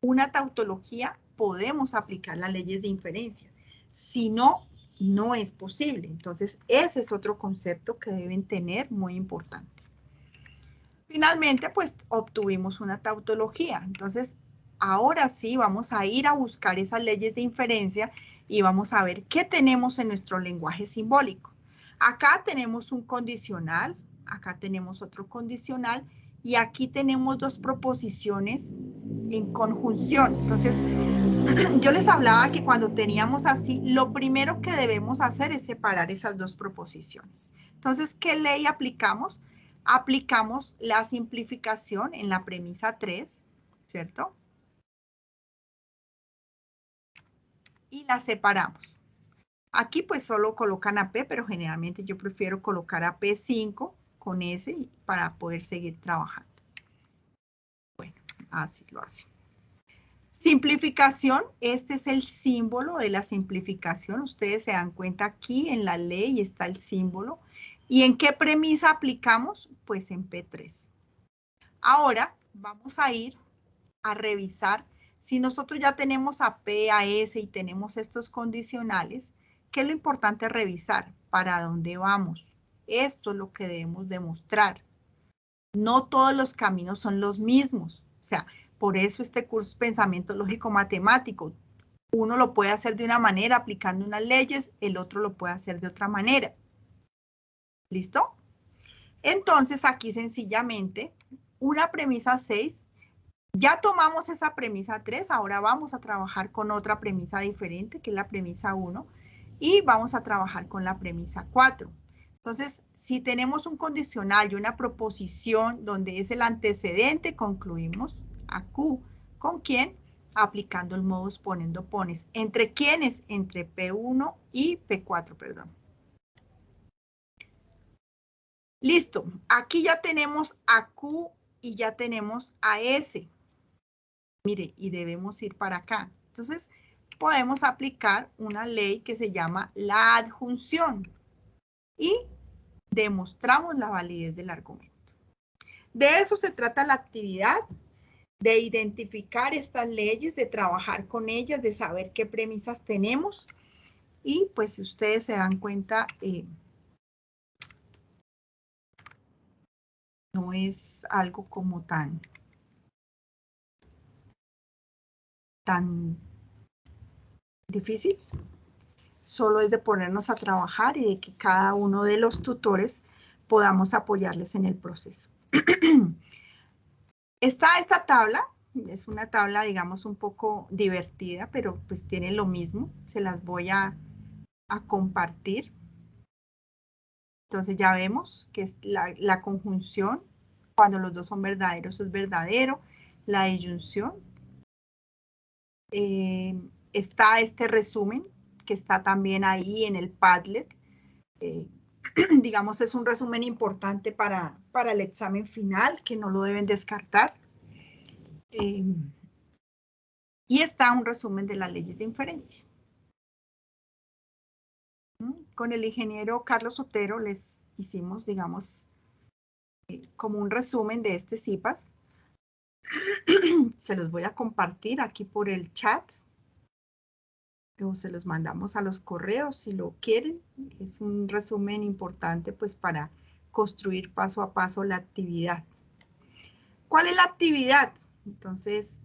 una tautología, podemos aplicar las leyes de inferencia. Si no, no es posible. Entonces, ese es otro concepto que deben tener muy importante. Finalmente, pues, obtuvimos una tautología. Entonces, ahora sí vamos a ir a buscar esas leyes de inferencia y vamos a ver qué tenemos en nuestro lenguaje simbólico. Acá tenemos un condicional, acá tenemos otro condicional y aquí tenemos dos proposiciones en conjunción. Entonces, yo les hablaba que cuando teníamos así, lo primero que debemos hacer es separar esas dos proposiciones. Entonces, ¿qué ley aplicamos? Aplicamos la simplificación en la premisa 3, ¿cierto? Y la separamos. Aquí pues solo colocan a P, pero generalmente yo prefiero colocar a P5 con S para poder seguir trabajando. Bueno, así lo hacen. Simplificación, este es el símbolo de la simplificación. Ustedes se dan cuenta aquí en la ley está el símbolo. ¿Y en qué premisa aplicamos? Pues en P3. Ahora vamos a ir a revisar si nosotros ya tenemos a P, a S y tenemos estos condicionales. ¿Qué es lo importante revisar? ¿Para dónde vamos? Esto es lo que debemos demostrar. No todos los caminos son los mismos. O sea, por eso este curso es pensamiento lógico matemático. Uno lo puede hacer de una manera aplicando unas leyes, el otro lo puede hacer de otra manera. ¿Listo? Entonces aquí sencillamente una premisa 6, ya tomamos esa premisa 3, ahora vamos a trabajar con otra premisa diferente que es la premisa 1 y vamos a trabajar con la premisa 4. Entonces, si tenemos un condicional y una proposición donde es el antecedente, concluimos a Q. ¿Con quién? Aplicando el modus ponendo pones. ¿Entre quiénes? Entre P1 y P4, perdón. Listo. Aquí ya tenemos a Q y ya tenemos a S. Mire, y debemos ir para acá. Entonces, podemos aplicar una ley que se llama la adjunción. Y demostramos la validez del argumento. De eso se trata la actividad, de identificar estas leyes, de trabajar con ellas, de saber qué premisas tenemos. Y pues si ustedes se dan cuenta, no es algo como tan difícil. Solo es de ponernos a trabajar y de que cada uno de los tutores podamos apoyarles en el proceso. Está esta tabla, es una tabla, digamos, un poco divertida, pero pues tiene lo mismo. Se las voy a compartir. Entonces ya vemos que es la conjunción, cuando los dos son verdaderos es verdadero. La disyunción. Está este resumen, que está también ahí en el Padlet. Digamos, es un resumen importante para el examen final, que no lo deben descartar. Y está un resumen de las leyes de inferencia. Con el ingeniero Carlos Otero les hicimos, digamos, como un resumen de este CIPAS. Se los voy a compartir aquí por el chat. O se los mandamos a los correos si lo quieren. Es un resumen importante pues para construir paso a paso la actividad. ¿Cuál es la actividad? Entonces,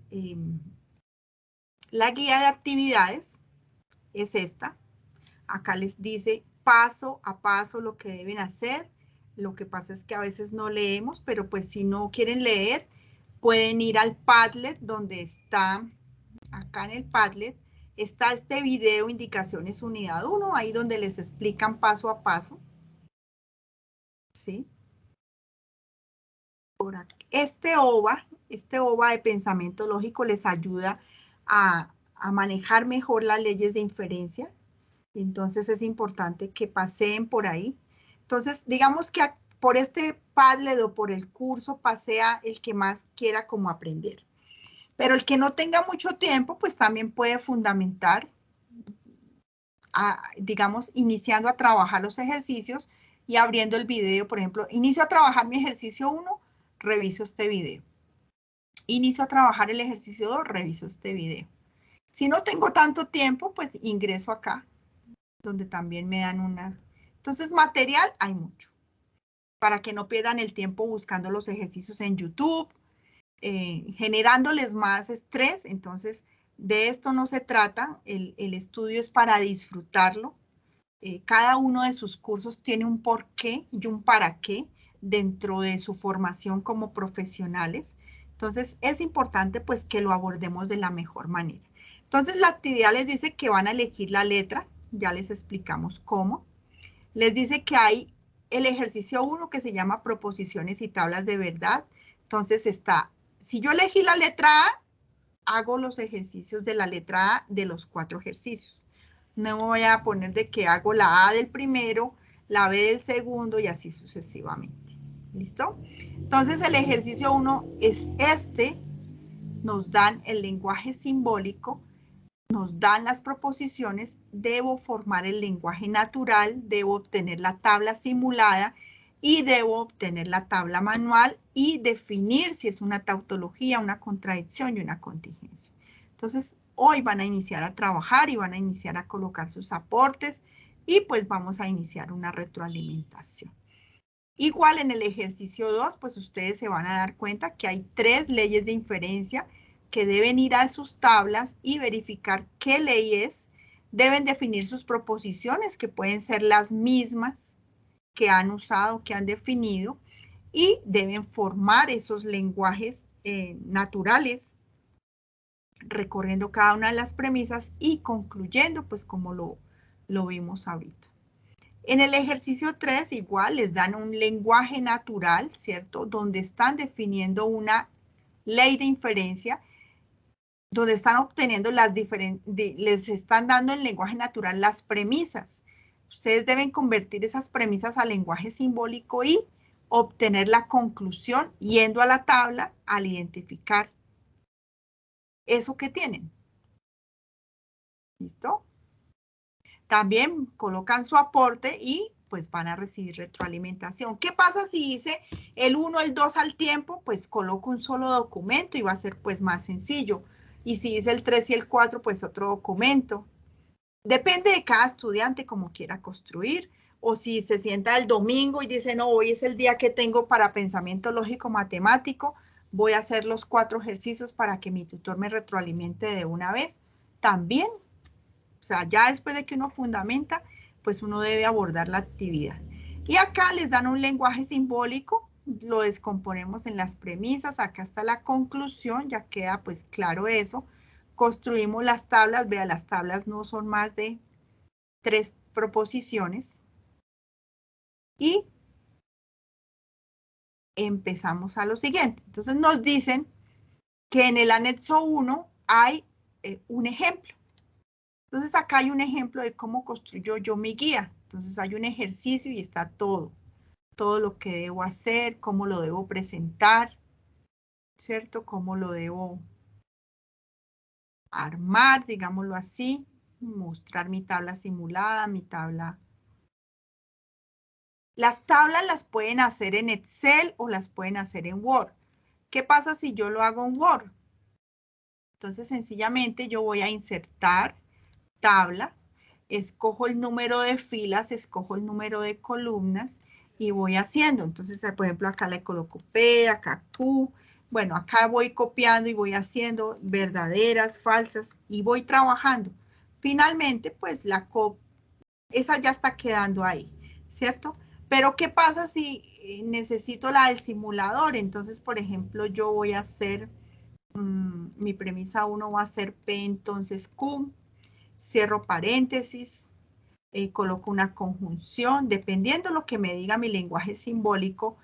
la guía de actividades es esta. Acá les dice paso a paso lo que deben hacer. Lo que pasa es que a veces no leemos, pero pues si no quieren leer, pueden ir al Padlet donde está, acá en el Padlet, está este video Indicaciones Unidad 1, ahí donde les explican paso a paso. ¿Sí? Por aquí. Este OVA de pensamiento lógico les ayuda a manejar mejor las leyes de inferencia. Entonces es importante que paseen por ahí. Entonces, digamos que por este Padlet o por el curso pasea el que más quiera como aprender. Pero el que no tenga mucho tiempo, pues también puede fundamentar, digamos, iniciando a trabajar los ejercicios y abriendo el video. Por ejemplo, inicio a trabajar mi ejercicio 1, reviso este video. Inicio a trabajar el ejercicio 2, reviso este video. Si no tengo tanto tiempo, pues ingreso acá, donde también me dan una. Entonces, material hay mucho. Para que no pierdan el tiempo buscando los ejercicios en YouTube, generándoles más estrés. Entonces, de esto no se trata. El estudio es para disfrutarlo. Cada uno de sus cursos tiene un porqué y un para qué dentro de su formación como profesionales. Entonces, es importante pues que lo abordemos de la mejor manera. Entonces, la actividad les dice que van a elegir la letra. Ya les explicamos cómo. Les dice que hay el ejercicio 1 que se llama proposiciones y tablas de verdad. Entonces está, si yo elegí la letra A, hago los ejercicios de la letra A de los 4 ejercicios. No me voy a poner de que hago la A del primero, la B del segundo y así sucesivamente. ¿Listo? Entonces el ejercicio 1 es este. Nos dan el lenguaje simbólico, nos dan las proposiciones, debo formar el lenguaje natural, debo obtener la tabla simulada y debo obtener la tabla manual y definir si es una tautología, una contradicción y una contingencia. Entonces, hoy van a iniciar a trabajar y van a iniciar a colocar sus aportes y pues vamos a iniciar una retroalimentación. Igual en el ejercicio 2, pues ustedes se van a dar cuenta que hay 3 leyes de inferencia que deben ir a sus tablas y verificar qué ley es. Deben definir sus proposiciones, que pueden ser las mismas que han usado, que han definido, y deben formar esos lenguajes naturales, recorriendo cada una de las premisas y concluyendo, pues como lo vimos ahorita. En el ejercicio 3 igual les dan un lenguaje natural, ¿cierto? Donde están definiendo una ley de inferencia, donde están obteniendo les están dando en lenguaje natural las premisas. Ustedes deben convertir esas premisas al lenguaje simbólico y obtener la conclusión yendo a la tabla al identificar eso que tienen. ¿Listo? También colocan su aporte y pues van a recibir retroalimentación. ¿Qué pasa si hice el 1, el 2 al tiempo? Pues coloco un solo documento y va a ser pues más sencillo. Y si hice el 3 y el 4, pues otro documento. Depende de cada estudiante como quiera construir. O si se sienta el domingo y dice, no, hoy es el día que tengo para pensamiento lógico matemático, voy a hacer los 4 ejercicios para que mi tutor me retroalimente de una vez. También. O sea, ya después de que uno fundamenta, pues uno debe abordar la actividad. Y acá les dan un lenguaje simbólico, lo descomponemos en las premisas, acá está la conclusión, ya queda pues claro eso. Construimos las tablas, vea, las tablas no son más de 3 proposiciones. Y empezamos a lo siguiente. Entonces nos dicen que en el anexo 1 hay un ejemplo. Entonces acá hay un ejemplo de cómo construyo yo mi guía. Entonces hay un ejercicio y está todo lo que debo hacer, cómo lo debo presentar, ¿cierto? Cómo lo debo armar, digámoslo así, mostrar mi tabla simulada, mi tabla. Las tablas las pueden hacer en Excel o las pueden hacer en Word. ¿Qué pasa si yo lo hago en Word? Entonces, sencillamente yo voy a insertar tabla, escojo el número de filas, escojo el número de columnas y voy haciendo. Entonces, por ejemplo, acá le coloco P, acá Q. Bueno, acá voy copiando y voy haciendo verdaderas, falsas y voy trabajando. Finalmente, pues esa ya está quedando ahí, ¿cierto? Pero ¿qué pasa si necesito la del simulador? Entonces, por ejemplo, yo voy a hacer, mi premisa 1 va a ser P, entonces Q, cierro paréntesis, coloco una conjunción, dependiendo de lo que me diga mi lenguaje simbólico,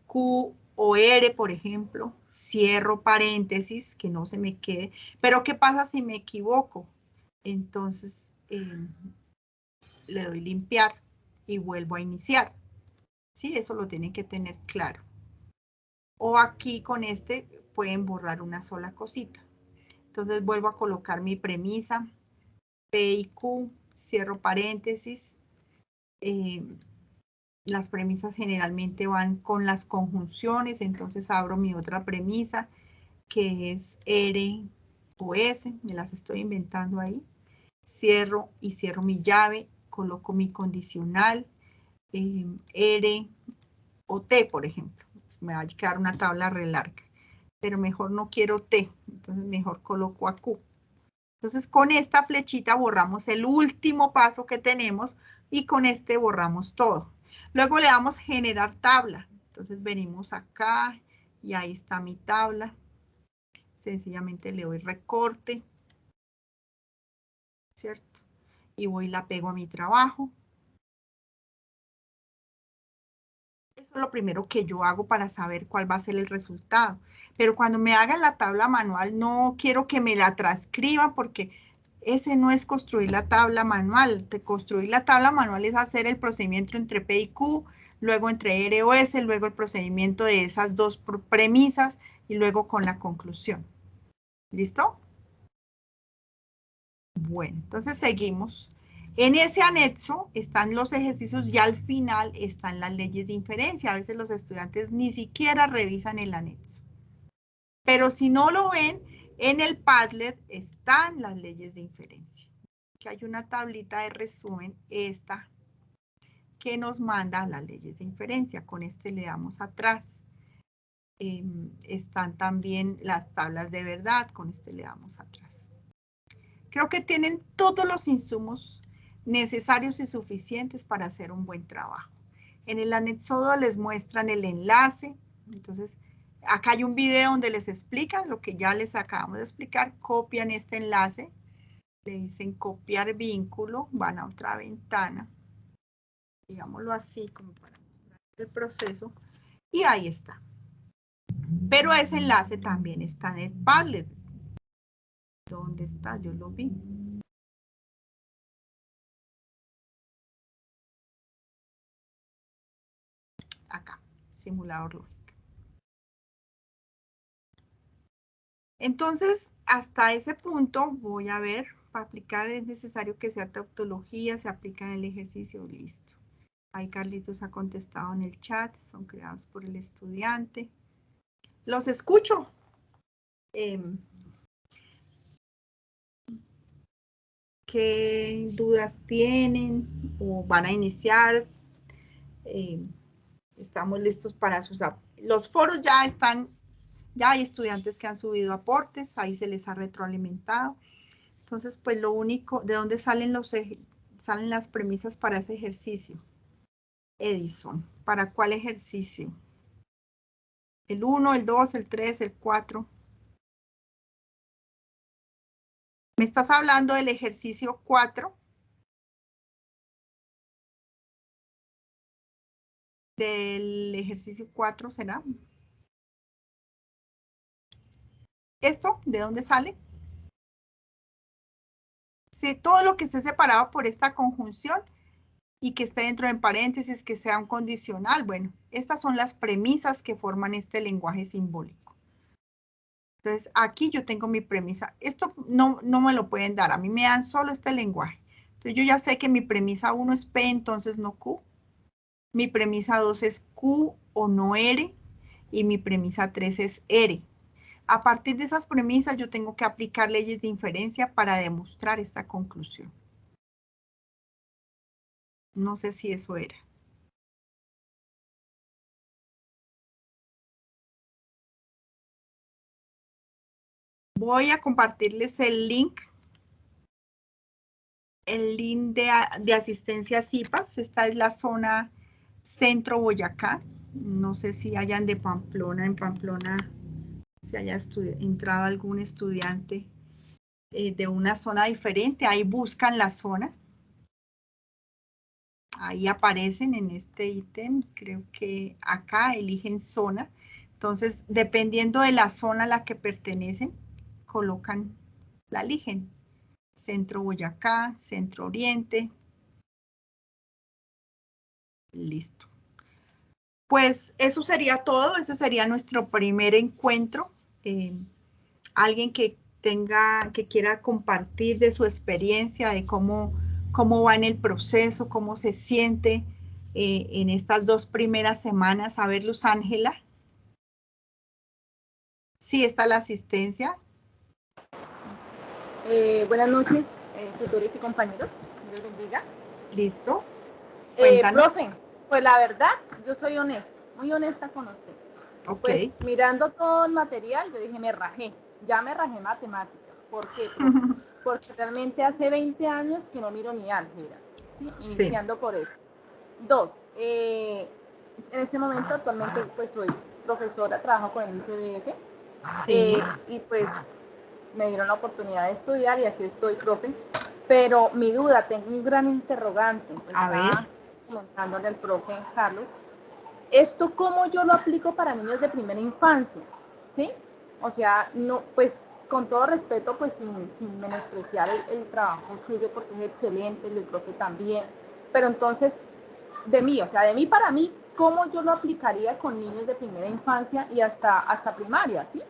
Q o R, por ejemplo, cierro paréntesis, que no se me quede. Pero ¿qué pasa si me equivoco? Entonces, le doy limpiar y vuelvo a iniciar. Sí, eso lo tienen que tener claro. O aquí con este pueden borrar una sola cosita. Entonces vuelvo a colocar mi premisa, P y Q, cierro paréntesis. Las premisas generalmente van con las conjunciones, entonces abro mi otra premisa, que es R o S, me las estoy inventando ahí. Cierro y cierro mi llave, coloco mi condicional, R o T, por ejemplo. Me va a quedar una tabla re larga, pero mejor no quiero T, entonces mejor coloco a Q. Entonces con esta flechita borramos el último paso que tenemos y con este borramos todo. Luego le damos generar tabla. Entonces venimos acá y ahí está mi tabla. Sencillamente le doy recorte, ¿cierto? Y voy y la pego a mi trabajo. Eso es lo primero que yo hago para saber cuál va a ser el resultado. Pero cuando me hagan la tabla manual, no quiero que me la transcriban porque ese no es construir la tabla manual. Construir la tabla manual es hacer el procedimiento entre P y Q, luego entre R o S, luego el procedimiento de esas dos premisas y luego con la conclusión. ¿Listo? Bueno, entonces seguimos. En ese anexo están los ejercicios y al final están las leyes de inferencia. A veces los estudiantes ni siquiera revisan el anexo. Pero si no lo ven, en el Padlet están las leyes de inferencia. Que hay una tablita de resumen, esta, que nos manda las leyes de inferencia. Con este le damos atrás. Están también las tablas de verdad, con este le damos atrás. Creo que tienen todos los insumos necesarios y suficientes para hacer un buen trabajo. En el anexo 2 les muestran el enlace. Entonces, acá hay un video donde les explican lo que ya les acabamos de explicar. Copian este enlace. Le dicen copiar vínculo. Van a otra ventana. Digámoslo así, como para mostrar el proceso. Y ahí está. Pero ese enlace también está en el Padlet. ¿Dónde está? Yo lo vi. Acá, simulador lógico. Entonces, hasta ese punto voy a ver, para aplicar es necesario que sea tautología, se aplica en el ejercicio, listo. Ahí Carlitos ha contestado en el chat, son creados por el estudiante. Los escucho. ¿Qué dudas tienen o van a iniciar? Estamos listos para sus... Los foros ya están, ya hay estudiantes que han subido aportes, ahí se les ha retroalimentado. Entonces, pues lo único, ¿de dónde salen salen las premisas para ese ejercicio? Edison, ¿para cuál ejercicio? ¿El 1, el 2, el 3, el 4? ¿Me estás hablando del ejercicio 4? ¿Del ejercicio 4 será? ¿Esto? ¿De dónde sale? Sí, todo lo que esté separado por esta conjunción y que esté dentro de paréntesis, que sea un condicional. Bueno, estas son las premisas que forman este lenguaje simbólico. Entonces, aquí yo tengo mi premisa. Esto no me lo pueden dar, a mí me dan solo este lenguaje. Entonces, yo ya sé que mi premisa 1 es P, entonces no Q. Mi premisa 2 es Q o no R. Y mi premisa 3 es R. A partir de esas premisas, yo tengo que aplicar leyes de inferencia para demostrar esta conclusión. No sé si eso era. Voy a compartirles el link de asistencia a CIPAS. Esta es la zona Centro Boyacá. No sé si hayan de Pamplona, en Pamplona, si haya entrado algún estudiante de una zona diferente. Ahí buscan la zona. Ahí aparecen en este ítem, creo que acá eligen zona. Entonces, dependiendo de la zona a la que pertenecen, la eligen. Centro Boyacá, Centro Oriente. Listo. Pues eso sería todo. Ese sería nuestro primer encuentro. Alguien que quiera compartir de su experiencia, de cómo va en el proceso, cómo se siente en estas 2 primeras semanas. A ver, Luz Ángela. Sí, está la asistencia. Buenas noches, tutores y compañeros. Dios bendiga. Listo. Cuéntanos. Profe, pues la verdad, yo soy honesta, muy honesta con usted. Ok. Pues mirando todo el material, yo dije, me rajé matemáticas. ¿Por qué? Porque realmente hace 20 años que no miro ni álgebra, ¿sí? Iniciando por eso. 2, en este momento actualmente pues soy profesora, trabajo con el ICBF. Sí. Y pues me dieron la oportunidad de estudiar y aquí estoy, profe. Pero mi duda, tengo un gran interrogante. Pues a ver. Comentándole al profe Carlos. ¿Esto cómo yo lo aplico para niños de primera infancia? ¿Sí? O sea, no, pues con todo respeto, pues sin menospreciar el trabajo suyo, porque es excelente, el del profe también. Pero entonces, de mí para mí, ¿cómo yo lo aplicaría con niños de primera infancia y hasta primaria, ¿sí?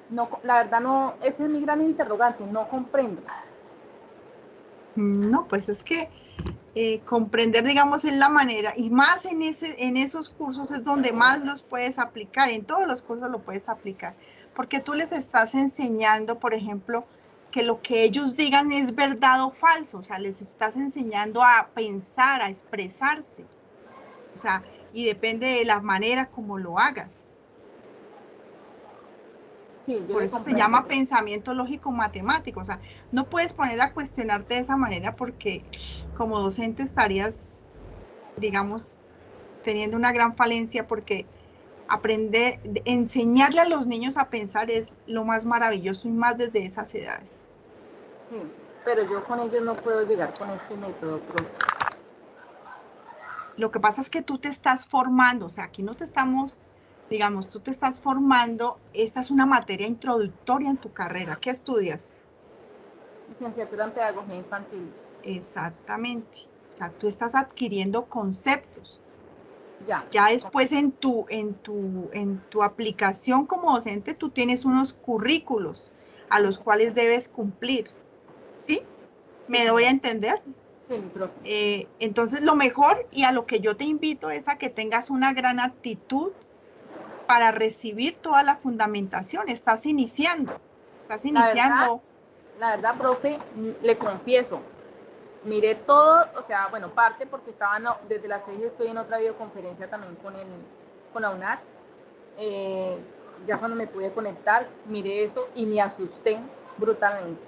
No, la verdad no, ese es mi gran interrogante, no comprendo. No, pues es que comprender, digamos, es la manera, y más en esos cursos es donde más los puedes aplicar, en todos los cursos lo puedes aplicar, porque tú les estás enseñando, por ejemplo, que lo que ellos digan es verdad o falso, o sea, les estás enseñando a pensar, a expresarse, o sea, y depende de la manera como lo hagas. Sí, por eso se llama pensamiento lógico matemático, o sea, no puedes poner a cuestionarte de esa manera porque como docente estarías, digamos, teniendo una gran falencia porque enseñarle a los niños a pensar es lo más maravilloso y más desde esas edades. Sí, pero yo con ellos no puedo llegar con este método, profe. Lo que pasa es que tú te estás formando, o sea, aquí no te estamos, digamos, tú te estás formando, esta es una materia introductoria en tu carrera. ¿Qué estudias? Licenciatura en Pedagogía Infantil. Exactamente. O sea, tú estás adquiriendo conceptos. Ya después en tu aplicación como docente, tú tienes unos currículos a los cuales debes cumplir. ¿Sí? ¿Me doy a entender? Sí, mi profe. Entonces, lo mejor y a lo que yo te invito es a que tengas una gran actitud para recibir toda la fundamentación. Estás iniciando. La verdad, profe, le confieso, miré todo, o sea, bueno, parte porque desde las 6 estoy en otra videoconferencia también con la UNAR. Ya cuando me pude conectar, miré eso y me asusté brutalmente.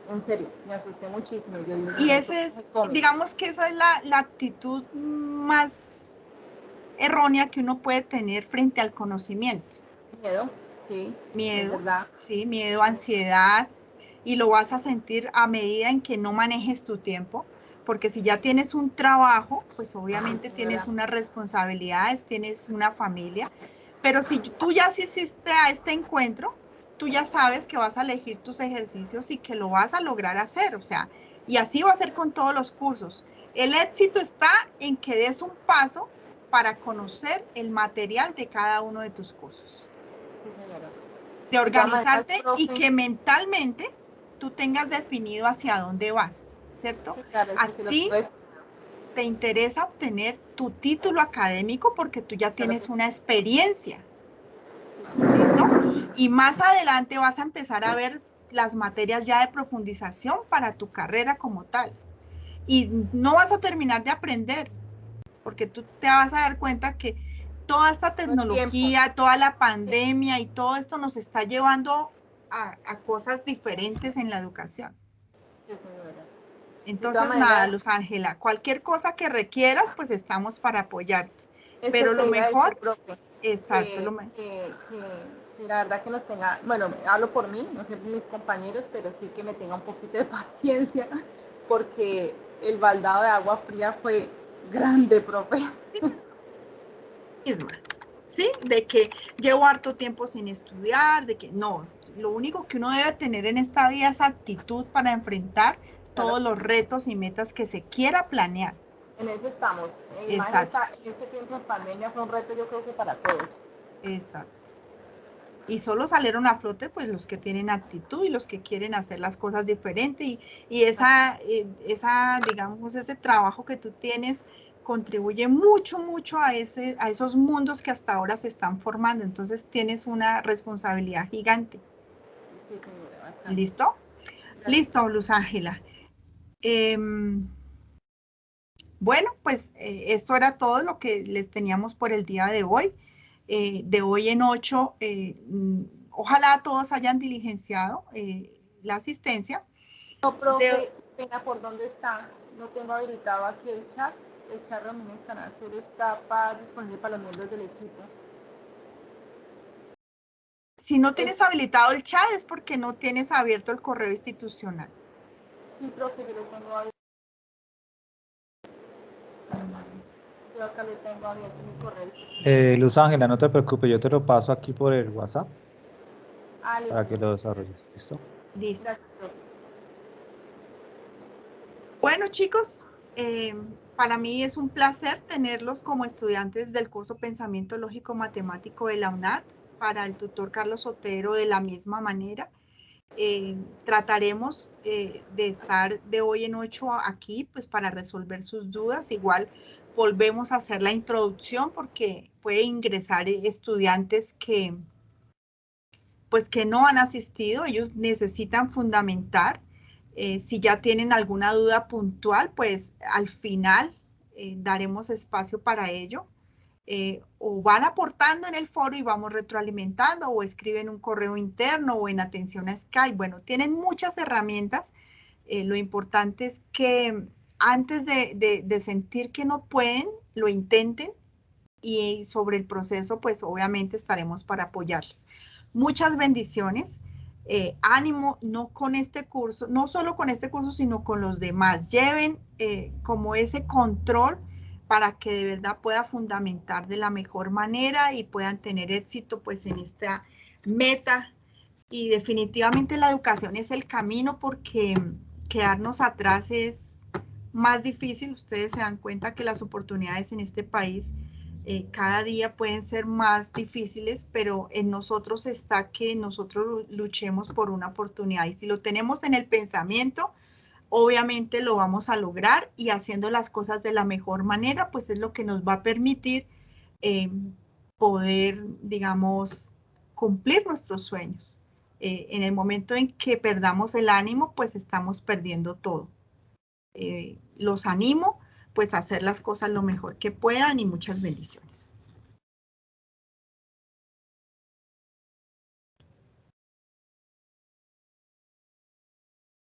En serio, me asusté muchísimo. Y ese es, digamos que esa es la actitud más errónea que uno puede tener frente al conocimiento. Miedo, sí. Miedo, es verdad. Sí, miedo, ansiedad, y lo vas a sentir a medida en que no manejes tu tiempo, porque si ya tienes un trabajo, pues obviamente tienes unas responsabilidades, tienes una familia, pero si tú ya asististe a este encuentro, tú ya sabes que vas a elegir tus ejercicios y que lo vas a lograr hacer, o sea, y así va a ser con todos los cursos. El éxito está en que des un paso para conocer el material de cada uno de tus cursos. Sí, señora. De organizarte De todas maneras, y profe, que mentalmente tú tengas definido hacia dónde vas, ¿cierto? claro, A eso sí lo ti tuve, te interesa obtener tu título académico porque tú ya claro tienes que una experiencia, ¿listo? Y más adelante vas a empezar a ver las materias ya de profundización para tu carrera como tal. Y no vas a terminar de aprender, porque tú te vas a dar cuenta que toda esta no es tiempo. tecnología, toda la Sí, pandemia y todo esto nos está llevando a cosas diferentes en la educación. sí, señora. De todas Entonces, nada, maneras, Luz Ángela, cualquier cosa que requieras, pues estamos para apoyarte. eso Pero lo le iba a decir, mejor, profe, exacto, que, que, que la verdad que nos tenga, bueno, hablo por mí, no sé por mis compañeros, pero sí que me tenga un poquito de paciencia, porque el baldado de agua fría fue grande, profe. misma, ¿sí? De que llevo harto tiempo sin estudiar, de que no, lo único que uno debe tener en esta vida es actitud para enfrentar Claro, todos los retos y metas que se quiera planear. en eso estamos. Exacto, En ese tiempo de pandemia fue un reto, yo creo que para todos. exacto. Y solo salieron a flote pues los que tienen actitud y los que quieren hacer las cosas diferente y esa, digamos, ese trabajo que tú tienes contribuye mucho, mucho a esos mundos que hasta ahora se están formando. Entonces tienes una responsabilidad gigante. Sí, señora, bastante. ¿Listo? Gracias. Listo, Luz Ángela. Bueno, pues esto era todo lo que les teníamos por el día de hoy. De hoy en 8, ojalá todos hayan diligenciado la asistencia. No, De, profe, pena por dónde está. No tengo habilitado aquí el chat. El chat Ramírez Canal solo está disponible para los miembros del equipo. si no tienes habilitado el chat es porque no tienes abierto el correo institucional. Sí, profe, yo lo tengo abierto. Yo acá lo tengo abierto en mi correo. Luz Ángela, no te preocupes, yo te lo paso aquí por el WhatsApp Ah, listo. para que lo desarrolles. ¿Listo? Listo. Gracias, profe. Bueno, chicos, para mí es un placer tenerlos como estudiantes del curso Pensamiento Lógico Matemático de la UNAD. Para el tutor Carlos Otero de la misma manera. Trataremos de estar de hoy en 8 aquí pues para resolver sus dudas. Igual volvemos a hacer la introducción porque puede ingresar estudiantes que pues que no han asistido, ellos necesitan fundamentar. Si ya tienen alguna duda puntual, pues al final daremos espacio para ello. O van aportando en el foro y vamos retroalimentando, o escriben un correo interno o en atención a Skype. Bueno, tienen muchas herramientas. Lo importante es que antes de sentir que no pueden, lo intenten y sobre el proceso, pues obviamente estaremos para apoyarles. Muchas bendiciones. Ánimo, no con este curso, no solo con este curso, sino con los demás. Lleven como ese control para que de verdad pueda fundamentar de la mejor manera y puedan tener éxito pues en esta meta. Y definitivamente la educación es el camino porque quedarnos atrás es más difícil. Ustedes se dan cuenta que las oportunidades en este país cada día pueden ser más difíciles, pero en nosotros está que nosotros luchemos por una oportunidad. Y si lo tenemos en el pensamiento, obviamente lo vamos a lograr y haciendo las cosas de la mejor manera, pues es lo que nos va a permitir poder, digamos, cumplir nuestros sueños. En el momento en que perdamos el ánimo, pues estamos perdiendo todo. Los animo pues a hacer las cosas lo mejor que puedan y muchas bendiciones.